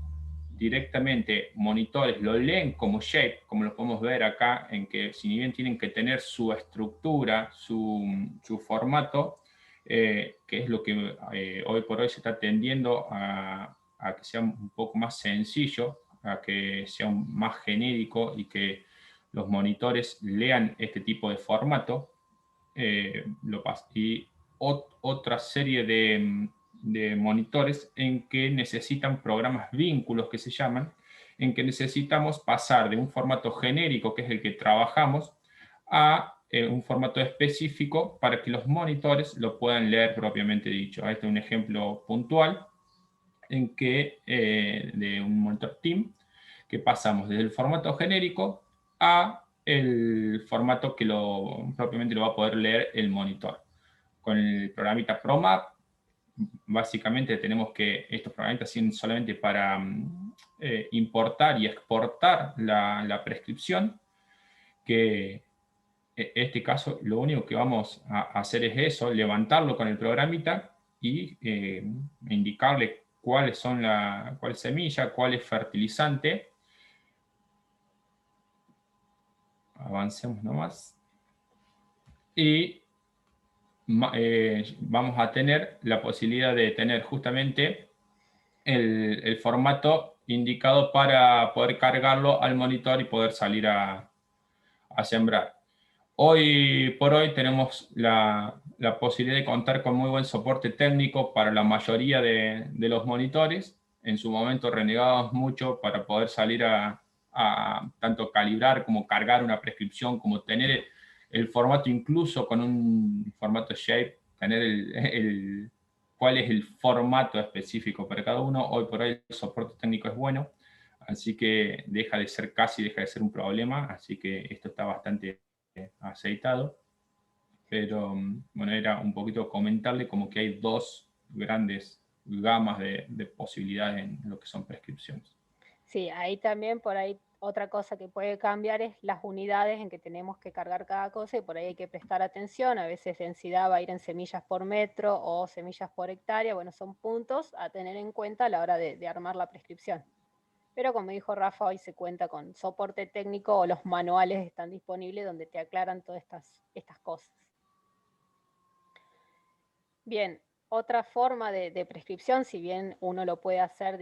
directamente monitores lo leen como shape, como lo podemos ver acá, en que si bien tienen que tener su estructura, su formato, que es lo que hoy por hoy se está tendiendo a que sea un poco más sencillo, a que sea más genérico y que los monitores lean este tipo de formato. Y otra serie de monitores en que necesitan programas vínculos que se llaman, en que necesitamos pasar de un formato genérico, que es el que trabajamos, a un formato específico para que los monitores lo puedan leer propiamente dicho. Este es un ejemplo puntual en que de un monitor TIM, que pasamos desde el formato genérico a el formato que propiamente lo va a poder leer el monitor. Con el programita ProMap, básicamente tenemos que estos programitas sirven solamente para importar y exportar la prescripción, que en este caso lo único que vamos a hacer es eso, levantarlo con el programita y indicarle cuál es semilla, cuál es fertilizante. Avancemos nomás. Y vamos a tener la posibilidad de tener justamente el formato indicado para poder cargarlo al monitor y poder salir a sembrar. Hoy por hoy tenemos la posibilidad de contar con muy buen soporte técnico para la mayoría de los monitores. En su momento renegábamos mucho para poder salir a tanto calibrar como cargar una prescripción, como tener el formato, incluso con un formato shape, tener cuál es el formato específico para cada uno. Hoy por hoy el soporte técnico es bueno, así que deja de ser un problema, así que esto está bastante aceitado, pero bueno, era un poquito comentarle como que hay dos grandes gamas de posibilidades en lo que son prescripciones. Sí, ahí también, por ahí otra cosa que puede cambiar es las unidades en que tenemos que cargar cada cosa, y por ahí hay que prestar atención. A veces densidad va a ir en semillas por metro o semillas por hectárea. Bueno, son puntos a tener en cuenta a la hora de armar la prescripción. Pero como dijo Rafa, hoy se cuenta con soporte técnico, o los manuales están disponibles donde te aclaran todas estas cosas. Bien, otra forma de prescripción, si bien uno lo puede hacer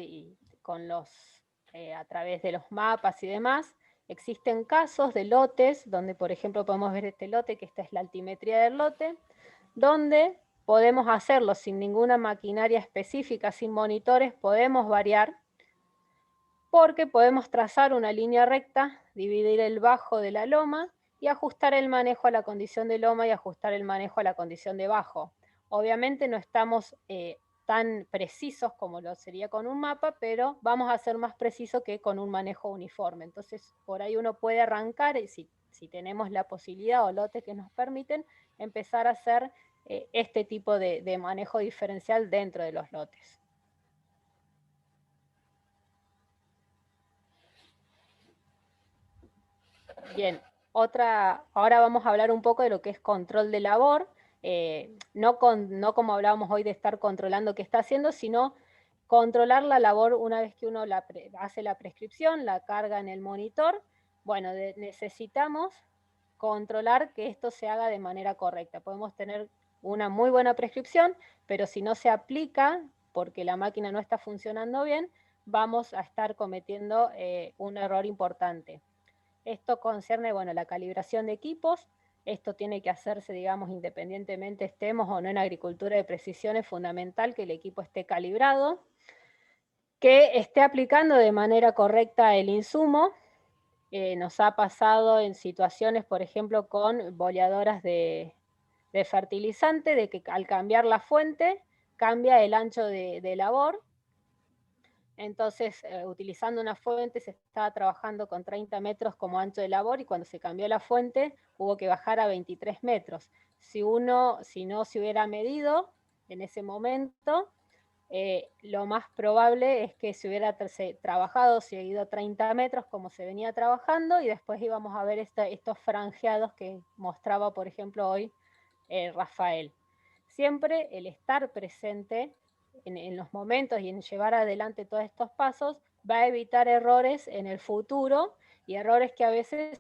a través de los mapas y demás, existen casos de lotes donde, por ejemplo, podemos ver este lote, que esta es la altimetría del lote, donde podemos hacerlo sin ninguna maquinaria específica, sin monitores, podemos variar, porque podemos trazar una línea recta, dividir el bajo de la loma y ajustar el manejo a la condición de loma y ajustar el manejo a la condición de bajo. Obviamente no estamos tan precisos como lo sería con un mapa, pero vamos a ser más precisos que con un manejo uniforme. Entonces, por ahí uno puede arrancar, y si tenemos la posibilidad o lotes que nos permiten, empezar a hacer este tipo de manejo diferencial dentro de los lotes. Bien, ahora vamos a hablar un poco de lo que es control de labor, no como hablábamos hoy de estar controlando qué está haciendo, sino controlar la labor una vez que uno hace la prescripción, la carga en el monitor. Bueno, necesitamos controlar que esto se haga de manera correcta. Podemos tener una muy buena prescripción, pero si no se aplica porque la máquina no está funcionando bien, vamos a estar cometiendo un error importante. Esto concierne, bueno, la calibración de equipos. Esto tiene que hacerse, digamos, independientemente estemos o no en agricultura de precisión. Es fundamental que el equipo esté calibrado, que esté aplicando de manera correcta el insumo. Nos ha pasado en situaciones, por ejemplo, con boleadoras de fertilizante, de que al cambiar la fuente, cambia el ancho de labor. Entonces, utilizando una fuente, se estaba trabajando con 30 metros como ancho de labor, y cuando se cambió la fuente hubo que bajar a 23 metros. Si no se hubiera medido en ese momento, lo más probable es que se hubiera trabajado, seguido 30 metros como se venía trabajando, y después íbamos a ver estos franjeados que mostraba, por ejemplo, hoy Rafael. Siempre el estar presente en los momentos y en llevar adelante todos estos pasos va a evitar errores en el futuro, y errores que a veces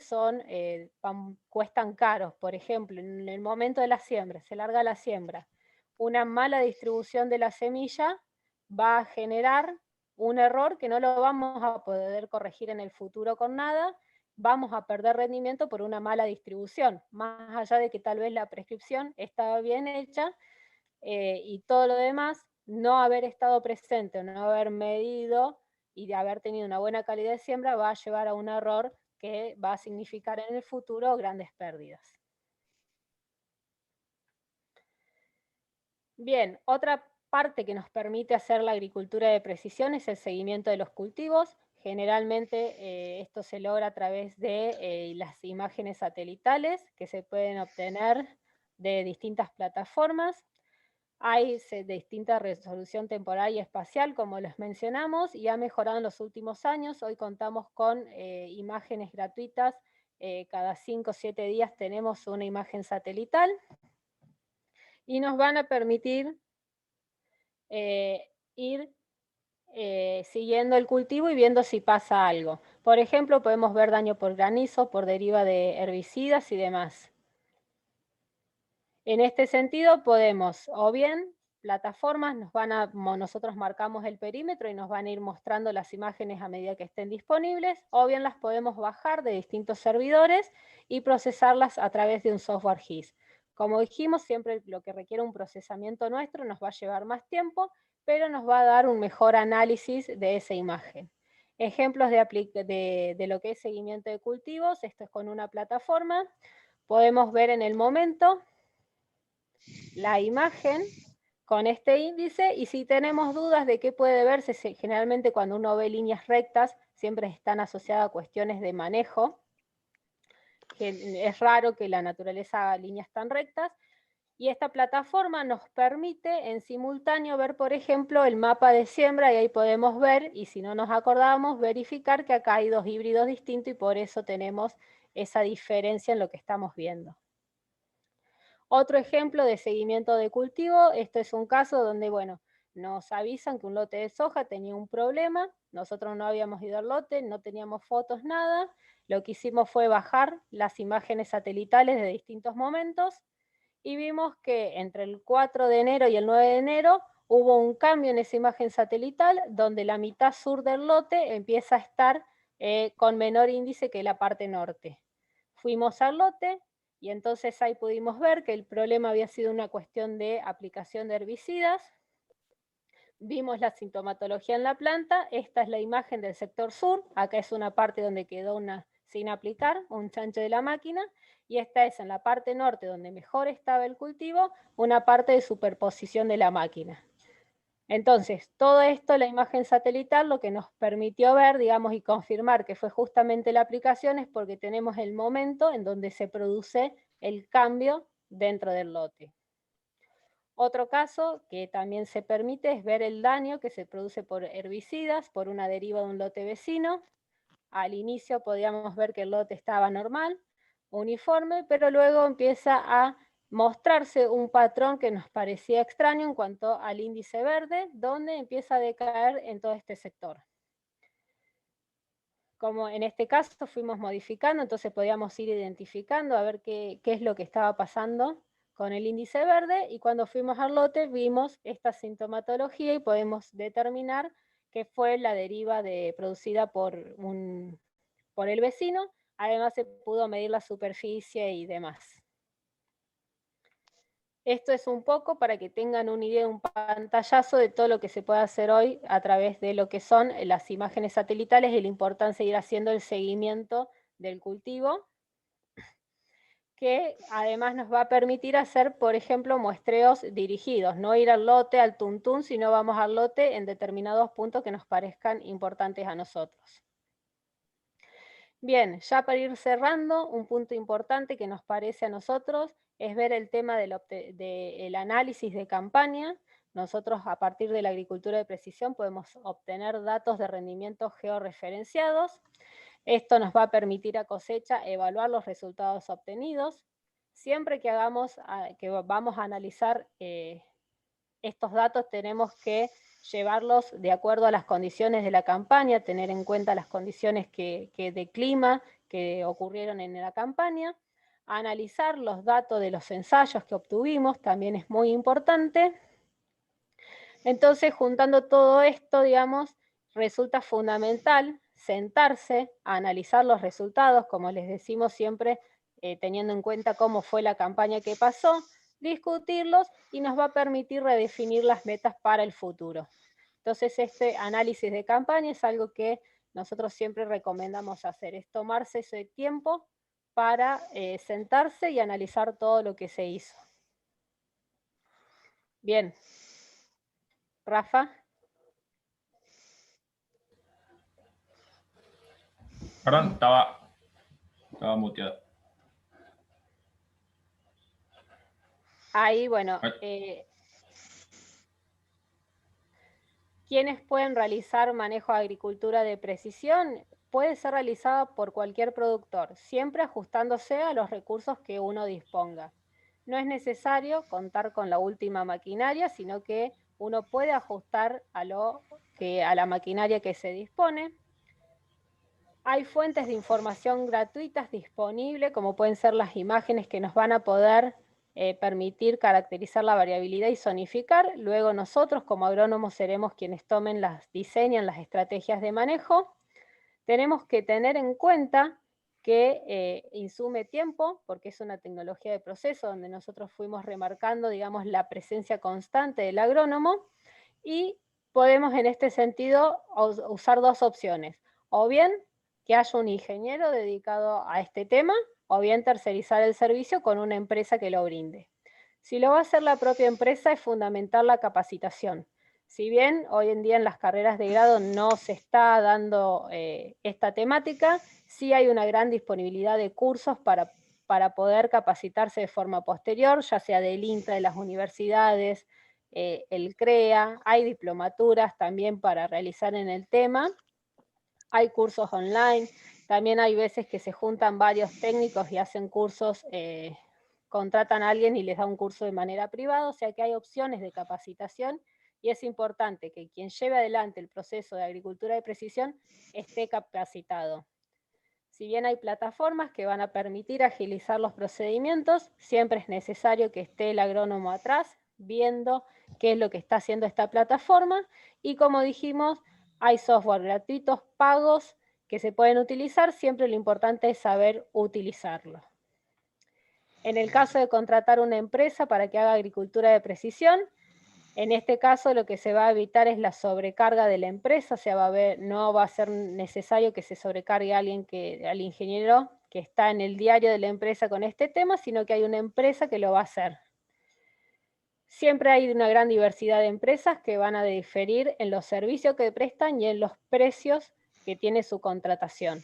cuestan caros. Por ejemplo, en el momento de la siembra, se larga la siembra. una mala distribución de la semilla va a generar un error que no lo vamos a poder corregir en el futuro con nada, vamos a perder rendimiento por una mala distribución, más allá de que tal vez la prescripción estaba bien hecha, y todo lo demás, no haber estado presente, no haber medido y de haber tenido una buena calidad de siembra va a llevar a un error que va a significar en el futuro grandes pérdidas. Bien, otra parte que nos permite hacer la agricultura de precisión es el seguimiento de los cultivos. Generalmente esto se logra a través de las imágenes satelitales que se pueden obtener de distintas plataformas. Hay de distinta resolución temporal y espacial, como les mencionamos, y ha mejorado en los últimos años. Hoy contamos con imágenes gratuitas. Cada 5 o 7 días tenemos una imagen satelital y nos van a permitir ir siguiendo el cultivo y viendo si pasa algo. Por ejemplo, podemos ver daño por granizo, por deriva de herbicidas y demás. En este sentido podemos, o bien plataformas, nosotros marcamos el perímetro y nos van a ir mostrando las imágenes a medida que estén disponibles, o bien las podemos bajar de distintos servidores y procesarlas a través de un software GIS. Como dijimos, siempre lo que requiere un procesamiento nuestro nos va a llevar más tiempo, pero nos va a dar un mejor análisis de esa imagen. Ejemplos de lo que es seguimiento de cultivos, esto es con una plataforma, podemos ver en el momento la imagen con este índice, y si tenemos dudas de qué puede verse, generalmente cuando uno ve líneas rectas, siempre están asociadas a cuestiones de manejo, que es raro que la naturaleza haga líneas tan rectas, y esta plataforma nos permite en simultáneo ver, por ejemplo, el mapa de siembra, y ahí podemos ver, y si no nos acordamos, verificar que acá hay 2 híbridos distintos, y por eso tenemos esa diferencia en lo que estamos viendo. Otro ejemplo de seguimiento de cultivo, esto es un caso donde, bueno, nos avisan que un lote de soja tenía un problema, nosotros no habíamos ido al lote, no teníamos fotos, nada, lo que hicimos fue bajar las imágenes satelitales de distintos momentos, y vimos que entre el 4 de enero y el 9 de enero hubo un cambio en esa imagen satelital, donde la mitad sur del lote empieza a estar con menor índice que la parte norte. Fuimos al lote, y entonces ahí pudimos ver que el problema había sido una cuestión de aplicación de herbicidas. Vimos la sintomatología en la planta, esta es la imagen del sector sur, acá es una parte donde quedó sin aplicar, un chancho de la máquina, y esta es en la parte norte donde mejor estaba el cultivo, una parte de superposición de la máquina. Entonces, todo esto, la imagen satelital, lo que nos permitió ver, digamos, y confirmar que fue justamente la aplicación, es porque tenemos el momento en donde se produce el cambio dentro del lote. Otro caso que también se permite es ver el daño que se produce por herbicidas, por una deriva de un lote vecino. Al inicio podíamos ver que el lote estaba normal, uniforme, pero luego empieza a mostrarse un patrón que nos parecía extraño en cuanto al índice verde, donde empieza a decaer en todo este sector. Como en este caso fuimos modificando, entonces podíamos ir identificando a ver qué es lo que estaba pasando con el índice verde, y cuando fuimos al lote vimos esta sintomatología y podemos determinar que fue la deriva producida por el vecino. Además se pudo medir la superficie y demás. Esto es un poco para que tengan una idea, un pantallazo de todo lo que se puede hacer hoy a través de lo que son las imágenes satelitales y la importancia de ir haciendo el seguimiento del cultivo, que además nos va a permitir hacer, por ejemplo, muestreos dirigidos, no ir al lote, al tuntún, sino vamos al lote en determinados puntos que nos parezcan importantes a nosotros. Bien, ya para ir cerrando, un punto importante que nos parece a nosotros es ver el tema del análisis de campaña. Nosotros, a partir de la agricultura de precisión, podemos obtener datos de rendimiento georreferenciados. Esto nos va a permitir a cosecha evaluar los resultados obtenidos. Siempre que vamos a analizar estos datos, tenemos que llevarlos de acuerdo a las condiciones de la campaña, tener en cuenta las condiciones de clima que ocurrieron en la campaña. Analizar los datos de los ensayos que obtuvimos también es muy importante. Entonces, juntando todo esto, digamos, resulta fundamental sentarse a analizar los resultados, como les decimos siempre, teniendo en cuenta cómo fue la campaña que pasó, discutirlos y nos va a permitir redefinir las metas para el futuro. Entonces, este análisis de campaña es algo que nosotros siempre recomendamos hacer, es tomarse ese tiempo para sentarse y analizar todo lo que se hizo. Bien. Rafa. Perdón, estaba muteado. Ahí, bueno, ¿quiénes pueden realizar manejo de agricultura de precisión? Puede ser realizada por cualquier productor, siempre ajustándose a los recursos que uno disponga. No es necesario contar con la última maquinaria, sino que uno puede ajustar a la maquinaria que se dispone. Hay fuentes de información gratuitas disponibles, como pueden ser las imágenes que nos van a poder permitir caracterizar la variabilidad y zonificar. Luego nosotros como agrónomos seremos quienes diseñan las estrategias de manejo. Tenemos que tener en cuenta que insume tiempo, porque es una tecnología de proceso donde nosotros fuimos remarcando, digamos, la presencia constante del agrónomo, y podemos en este sentido usar dos opciones, o bien que haya un ingeniero dedicado a este tema, o bien tercerizar el servicio con una empresa que lo brinde. Si lo va a hacer la propia empresa, es fundamental la capacitación. Si bien hoy en día en las carreras de grado no se está dando esta temática, sí hay una gran disponibilidad de cursos para poder capacitarse de forma posterior, ya sea del INTA, de las universidades, el CREA, hay diplomaturas también para realizar en el tema, hay cursos online, también hay veces que se juntan varios técnicos y hacen cursos, contratan a alguien y les da un curso de manera privada, o sea que hay opciones de capacitación y es importante que quien lleve adelante el proceso de agricultura de precisión esté capacitado. Si bien hay plataformas que van a permitir agilizar los procedimientos, siempre es necesario que esté el agrónomo atrás viendo qué es lo que está haciendo esta plataforma y como dijimos, hay software gratuitos, pagos, que se pueden utilizar, siempre lo importante es saber utilizarlo. En el caso de contratar una empresa para que haga agricultura de precisión, en este caso lo que se va a evitar es la sobrecarga de la empresa, o sea, no va a ser necesario que se sobrecargue al ingeniero que está en el diario de la empresa con este tema, sino que hay una empresa que lo va a hacer. Siempre hay una gran diversidad de empresas que van a diferir en los servicios que prestan y en los precios que tiene su contratación.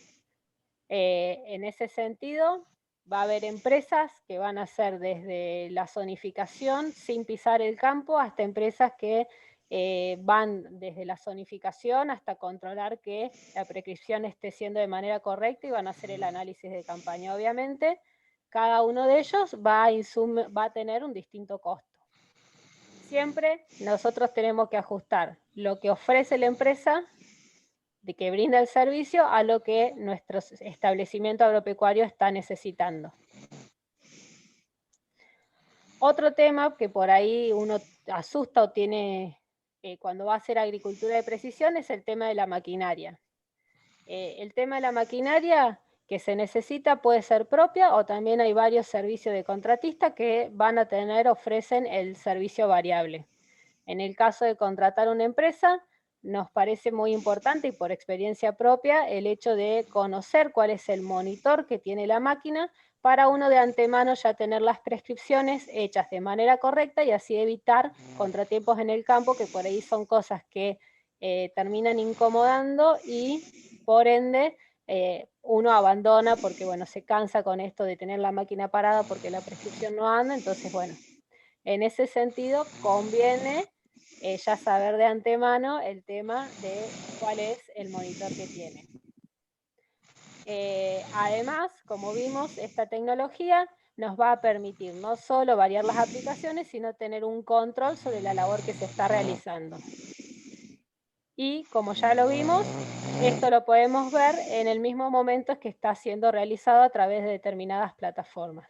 En ese sentido, va a haber empresas que van a hacer desde la zonificación sin pisar el campo hasta empresas que van desde la zonificación hasta controlar que la prescripción esté siendo de manera correcta y van a hacer el análisis de campaña. Obviamente, cada uno de ellos va a tener un distinto costo. Siempre nosotros tenemos que ajustar lo que ofrece la empresa de que brinda el servicio a lo que nuestro establecimiento agropecuario está necesitando. Otro tema que por ahí uno asusta o tiene cuando va a hacer agricultura de precisión es el tema de la maquinaria. El tema de la maquinaria que se necesita puede ser propia o también hay varios servicios de contratista que ofrecen el servicio variable. En el caso de contratar una empresa, nos parece muy importante y por experiencia propia el hecho de conocer cuál es el monitor que tiene la máquina para uno de antemano ya tener las prescripciones hechas de manera correcta y así evitar contratiempos en el campo que por ahí son cosas que terminan incomodando y por ende uno abandona porque bueno, se cansa con esto de tener la máquina parada porque la prescripción no anda, entonces bueno, en ese sentido conviene ya saber de antemano el tema de cuál es el monitor que tiene. Además, como vimos, esta tecnología nos va a permitir no solo variar las aplicaciones, sino tener un control sobre la labor que se está realizando. Y como ya lo vimos, esto lo podemos ver en el mismo momento que está siendo realizado a través de determinadas plataformas.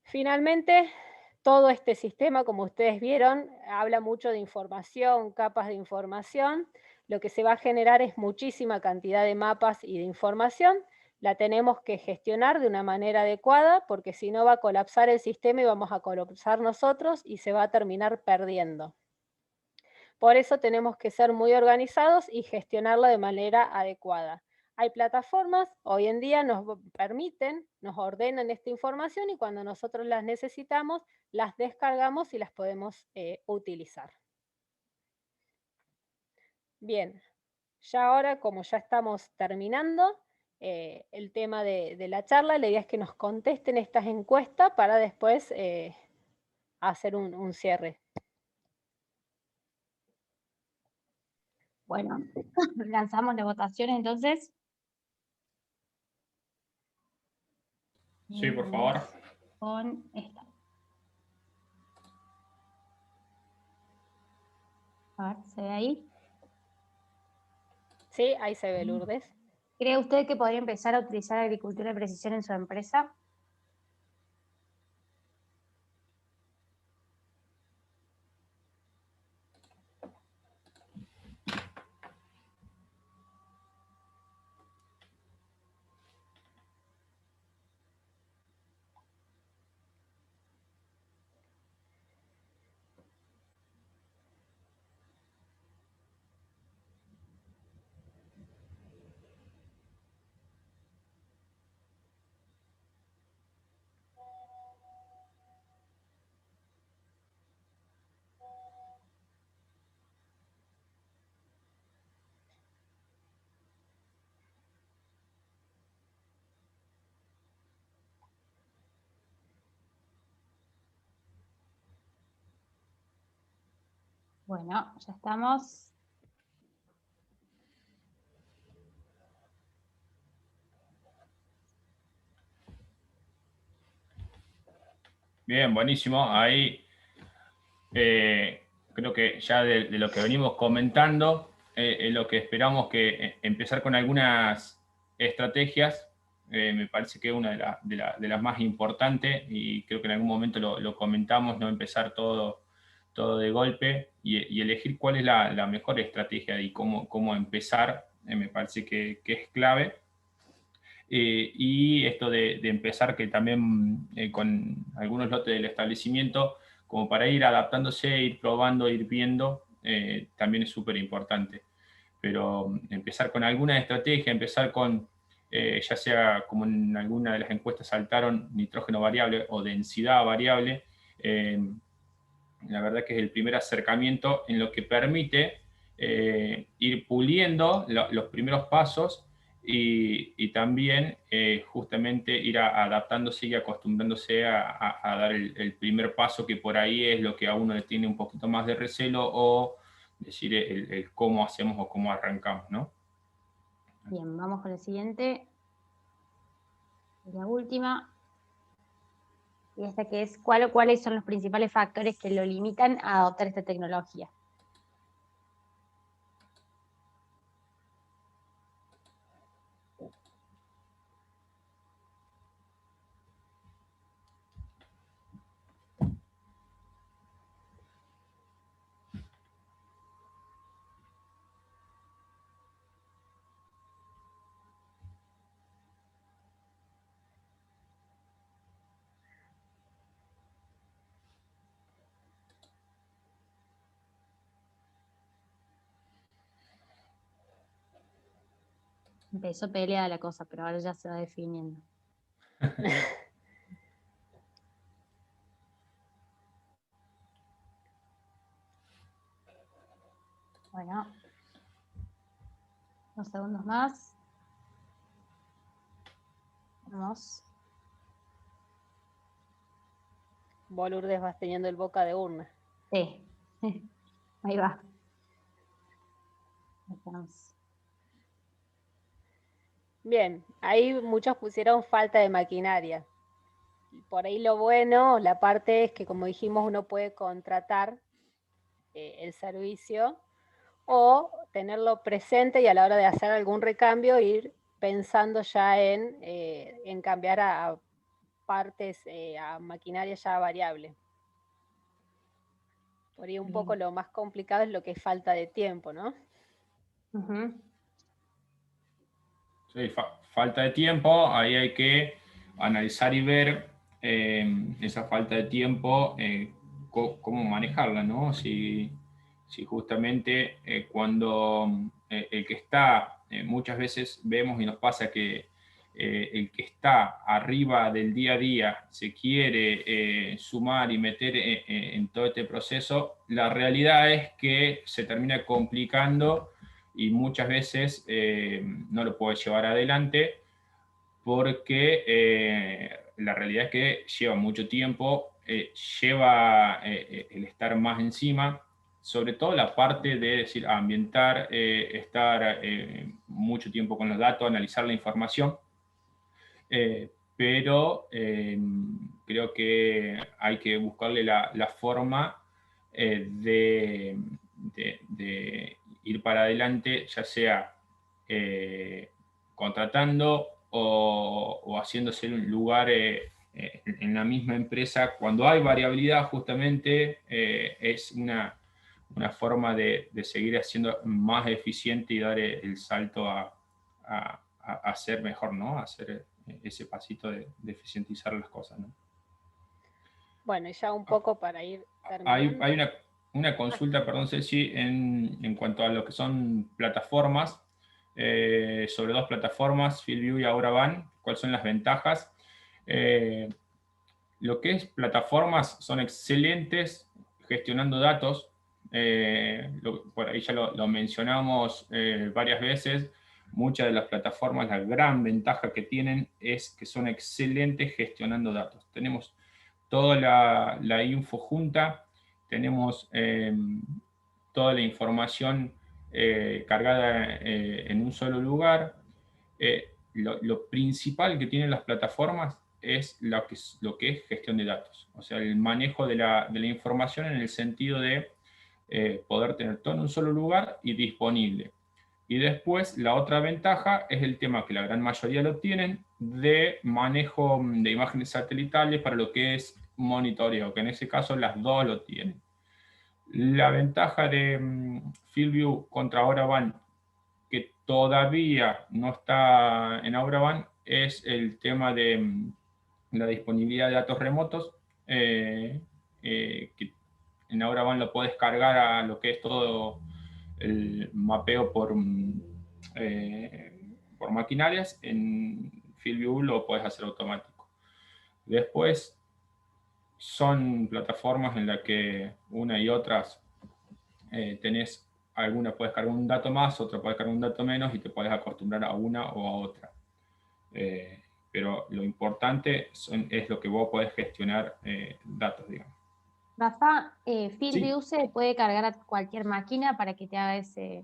Finalmente, todo este sistema, como ustedes vieron, habla mucho de información, capas de información. Lo que se va a generar es muchísima cantidad de mapas y de información. La tenemos que gestionar de una manera adecuada, porque si no va a colapsar el sistema y vamos a colapsar nosotros y se va a terminar perdiendo. Por eso tenemos que ser muy organizados y gestionarlo de manera adecuada. Hay plataformas, hoy en día nos permiten, nos ordenan esta información y cuando nosotros las necesitamos, las descargamos y las podemos utilizar. Bien, ya ahora como ya estamos terminando el tema de la charla, la idea es que nos contesten estas encuestas para después hacer un cierre. Bueno, lanzamos la votación entonces. Sí, por favor. Con esta. A ver, ¿se ve ahí? Sí, ahí se ve, Lourdes. ¿Cree usted que podría empezar a utilizar agricultura de precisión en su empresa? Bueno, ya estamos. Bien, buenísimo. Ahí creo que ya de lo que venimos comentando, lo que esperamos que empezar con algunas estrategias, me parece que es una de las más importantes y creo que en algún momento lo comentamos, no empezar todo de golpe y elegir cuál es la mejor estrategia y cómo empezar, me parece que es clave. Y esto de empezar que también con algunos lotes del establecimiento, como para ir adaptándose, ir probando, ir viendo, también es súper importante. Pero empezar con alguna estrategia, empezar con, ya sea como en alguna de las encuestas saltaron, nitrógeno variable o densidad variable, la verdad que es el primer acercamiento en lo que permite ir puliendo los primeros pasos y también justamente ir adaptándose y acostumbrándose a dar el primer paso, que por ahí es lo que a uno le tiene un poquito más de recelo, o decir el cómo hacemos o cómo arrancamos, ¿no? Bien, vamos con el siguiente. La última. Y esta que es, ¿cuáles son los principales factores que lo limitan a adoptar esta tecnología? Empezó peleada la cosa, pero ahora ya se va definiendo. Bueno, unos segundos más. Vamos. Vos, Lourdes, vas teniendo el boca de urna. Sí. Ahí va. Ahí estamos. Bien, ahí muchos pusieron falta de maquinaria. Por ahí lo bueno, la parte es que, como dijimos, uno puede contratar el servicio, o tenerlo presente y a la hora de hacer algún recambio ir pensando ya en cambiar a partes, a maquinaria ya variable. Por ahí un poco lo más complicado es lo que es falta de tiempo, ¿no? Ujú. Sí, falta de tiempo, ahí hay que analizar y ver esa falta de tiempo, cómo manejarla, ¿no? Si justamente cuando el que está, muchas veces vemos y nos pasa que el que está arriba del día a día se quiere sumar y meter en todo este proceso, la realidad es que se termina complicando y muchas veces no lo puede llevar adelante porque la realidad es que lleva mucho tiempo, lleva el estar más encima, sobre todo la parte de decir, ambientar, estar mucho tiempo con los datos, analizar la información, pero creo que hay que buscarle la forma de ir para adelante, ya sea contratando o haciéndose un lugar en la misma empresa. Cuando hay variabilidad, justamente es una forma de seguir haciendo más eficiente y dar el salto a ser mejor, ¿no? A hacer ese pasito de eficientizar las cosas, ¿no? Bueno, y ya un poco para ir Hay terminando. una consulta, perdón, Ceci, en cuanto a lo que son plataformas, sobre dos plataformas, FieldView y Auravan, ¿cuáles son las ventajas? Lo que es plataformas son excelentes gestionando datos, por ahí ya lo mencionamos varias veces, muchas de las plataformas, la gran ventaja que tienen es que son excelentes gestionando datos. Tenemos toda la info junta, tenemos toda la información cargada en un solo lugar. Lo principal que tienen las plataformas es lo que es gestión de datos, o sea, el manejo de la información en el sentido de poder tener todo en un solo lugar y disponible. Y después la otra ventaja es el tema que la gran mayoría lo tienen de manejo de imágenes satelitales para lo que es monitoreo, que en ese caso las dos lo tienen. La ventaja de FieldView contra Auravan, que todavía no está en Auravan, es el tema de la disponibilidad de datos remotos, que en Auravan lo puedes cargar a lo que es todo el mapeo por maquinarias, en FieldView lo puedes hacer automático. Después son plataformas en las que una y otras tenés, alguna puedes cargar un dato más, otra puedes cargar un dato menos y te puedes acostumbrar a una o a otra. Pero lo importante es lo que vos podés gestionar datos, digamos. Rafa, Sí, FieldView se puede cargar a cualquier máquina para que te haga ese...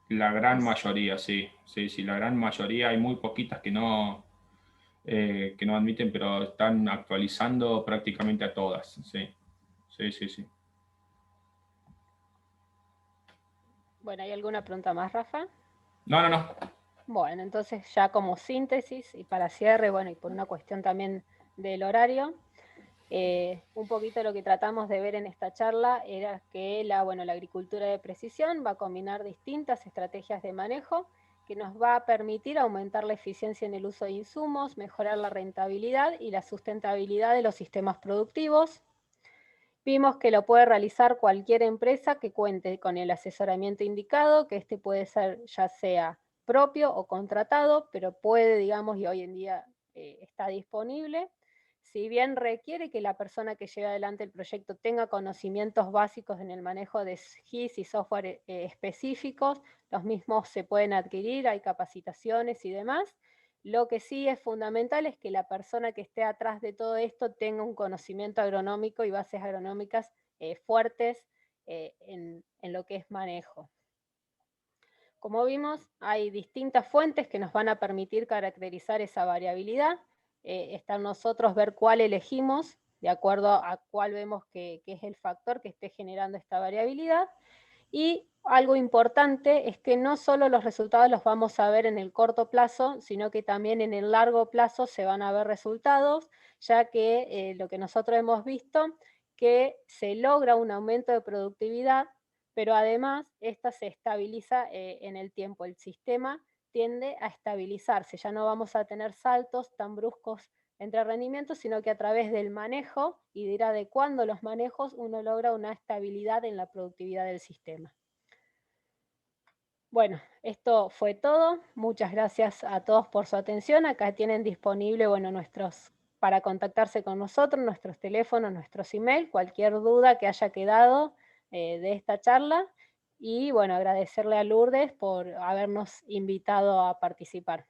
la gran mayoría, sí. Sí, sí, la gran mayoría. Hay muy poquitas que no admiten, pero están actualizando prácticamente a todas. Sí, sí, sí, sí. Bueno, ¿hay alguna pregunta más, Rafa? No, no, no. Bueno, entonces ya como síntesis y para cierre, bueno, y por una cuestión también del horario, un poquito lo que tratamos de ver en esta charla era que la agricultura de precisión va a combinar distintas estrategias de manejo que nos va a permitir aumentar la eficiencia en el uso de insumos, mejorar la rentabilidad y la sustentabilidad de los sistemas productivos. Vimos que lo puede realizar cualquier empresa que cuente con el asesoramiento indicado, que este puede ser ya sea propio o contratado, pero puede, digamos, y hoy en día está disponible. Si bien requiere que la persona que lleve adelante el proyecto tenga conocimientos básicos en el manejo de GIS y software específicos, los mismos se pueden adquirir, hay capacitaciones y demás. Lo que sí es fundamental es que la persona que esté atrás de todo esto tenga un conocimiento agronómico y bases agronómicas fuertes en lo que es manejo. Como vimos, hay distintas fuentes que nos van a permitir caracterizar esa variabilidad. Está en nosotros ver cuál elegimos de acuerdo a cuál vemos que es el factor que esté generando esta variabilidad. Y algo importante es que no solo los resultados los vamos a ver en el corto plazo, sino que también en el largo plazo se van a ver resultados, ya que lo que nosotros hemos visto, que se logra un aumento de productividad, pero además esta se estabiliza en el tiempo. El sistema tiende a estabilizarse, ya no vamos a tener saltos tan bruscos entre rendimientos, sino que a través del manejo y de ir adecuando los manejos, uno logra una estabilidad en la productividad del sistema. Bueno, esto fue todo. Muchas gracias a todos por su atención. Acá tienen disponible, bueno, para contactarse con nosotros, nuestros teléfonos, nuestros email, cualquier duda que haya quedado de esta charla. Y bueno, agradecerle a Lourdes por habernos invitado a participar.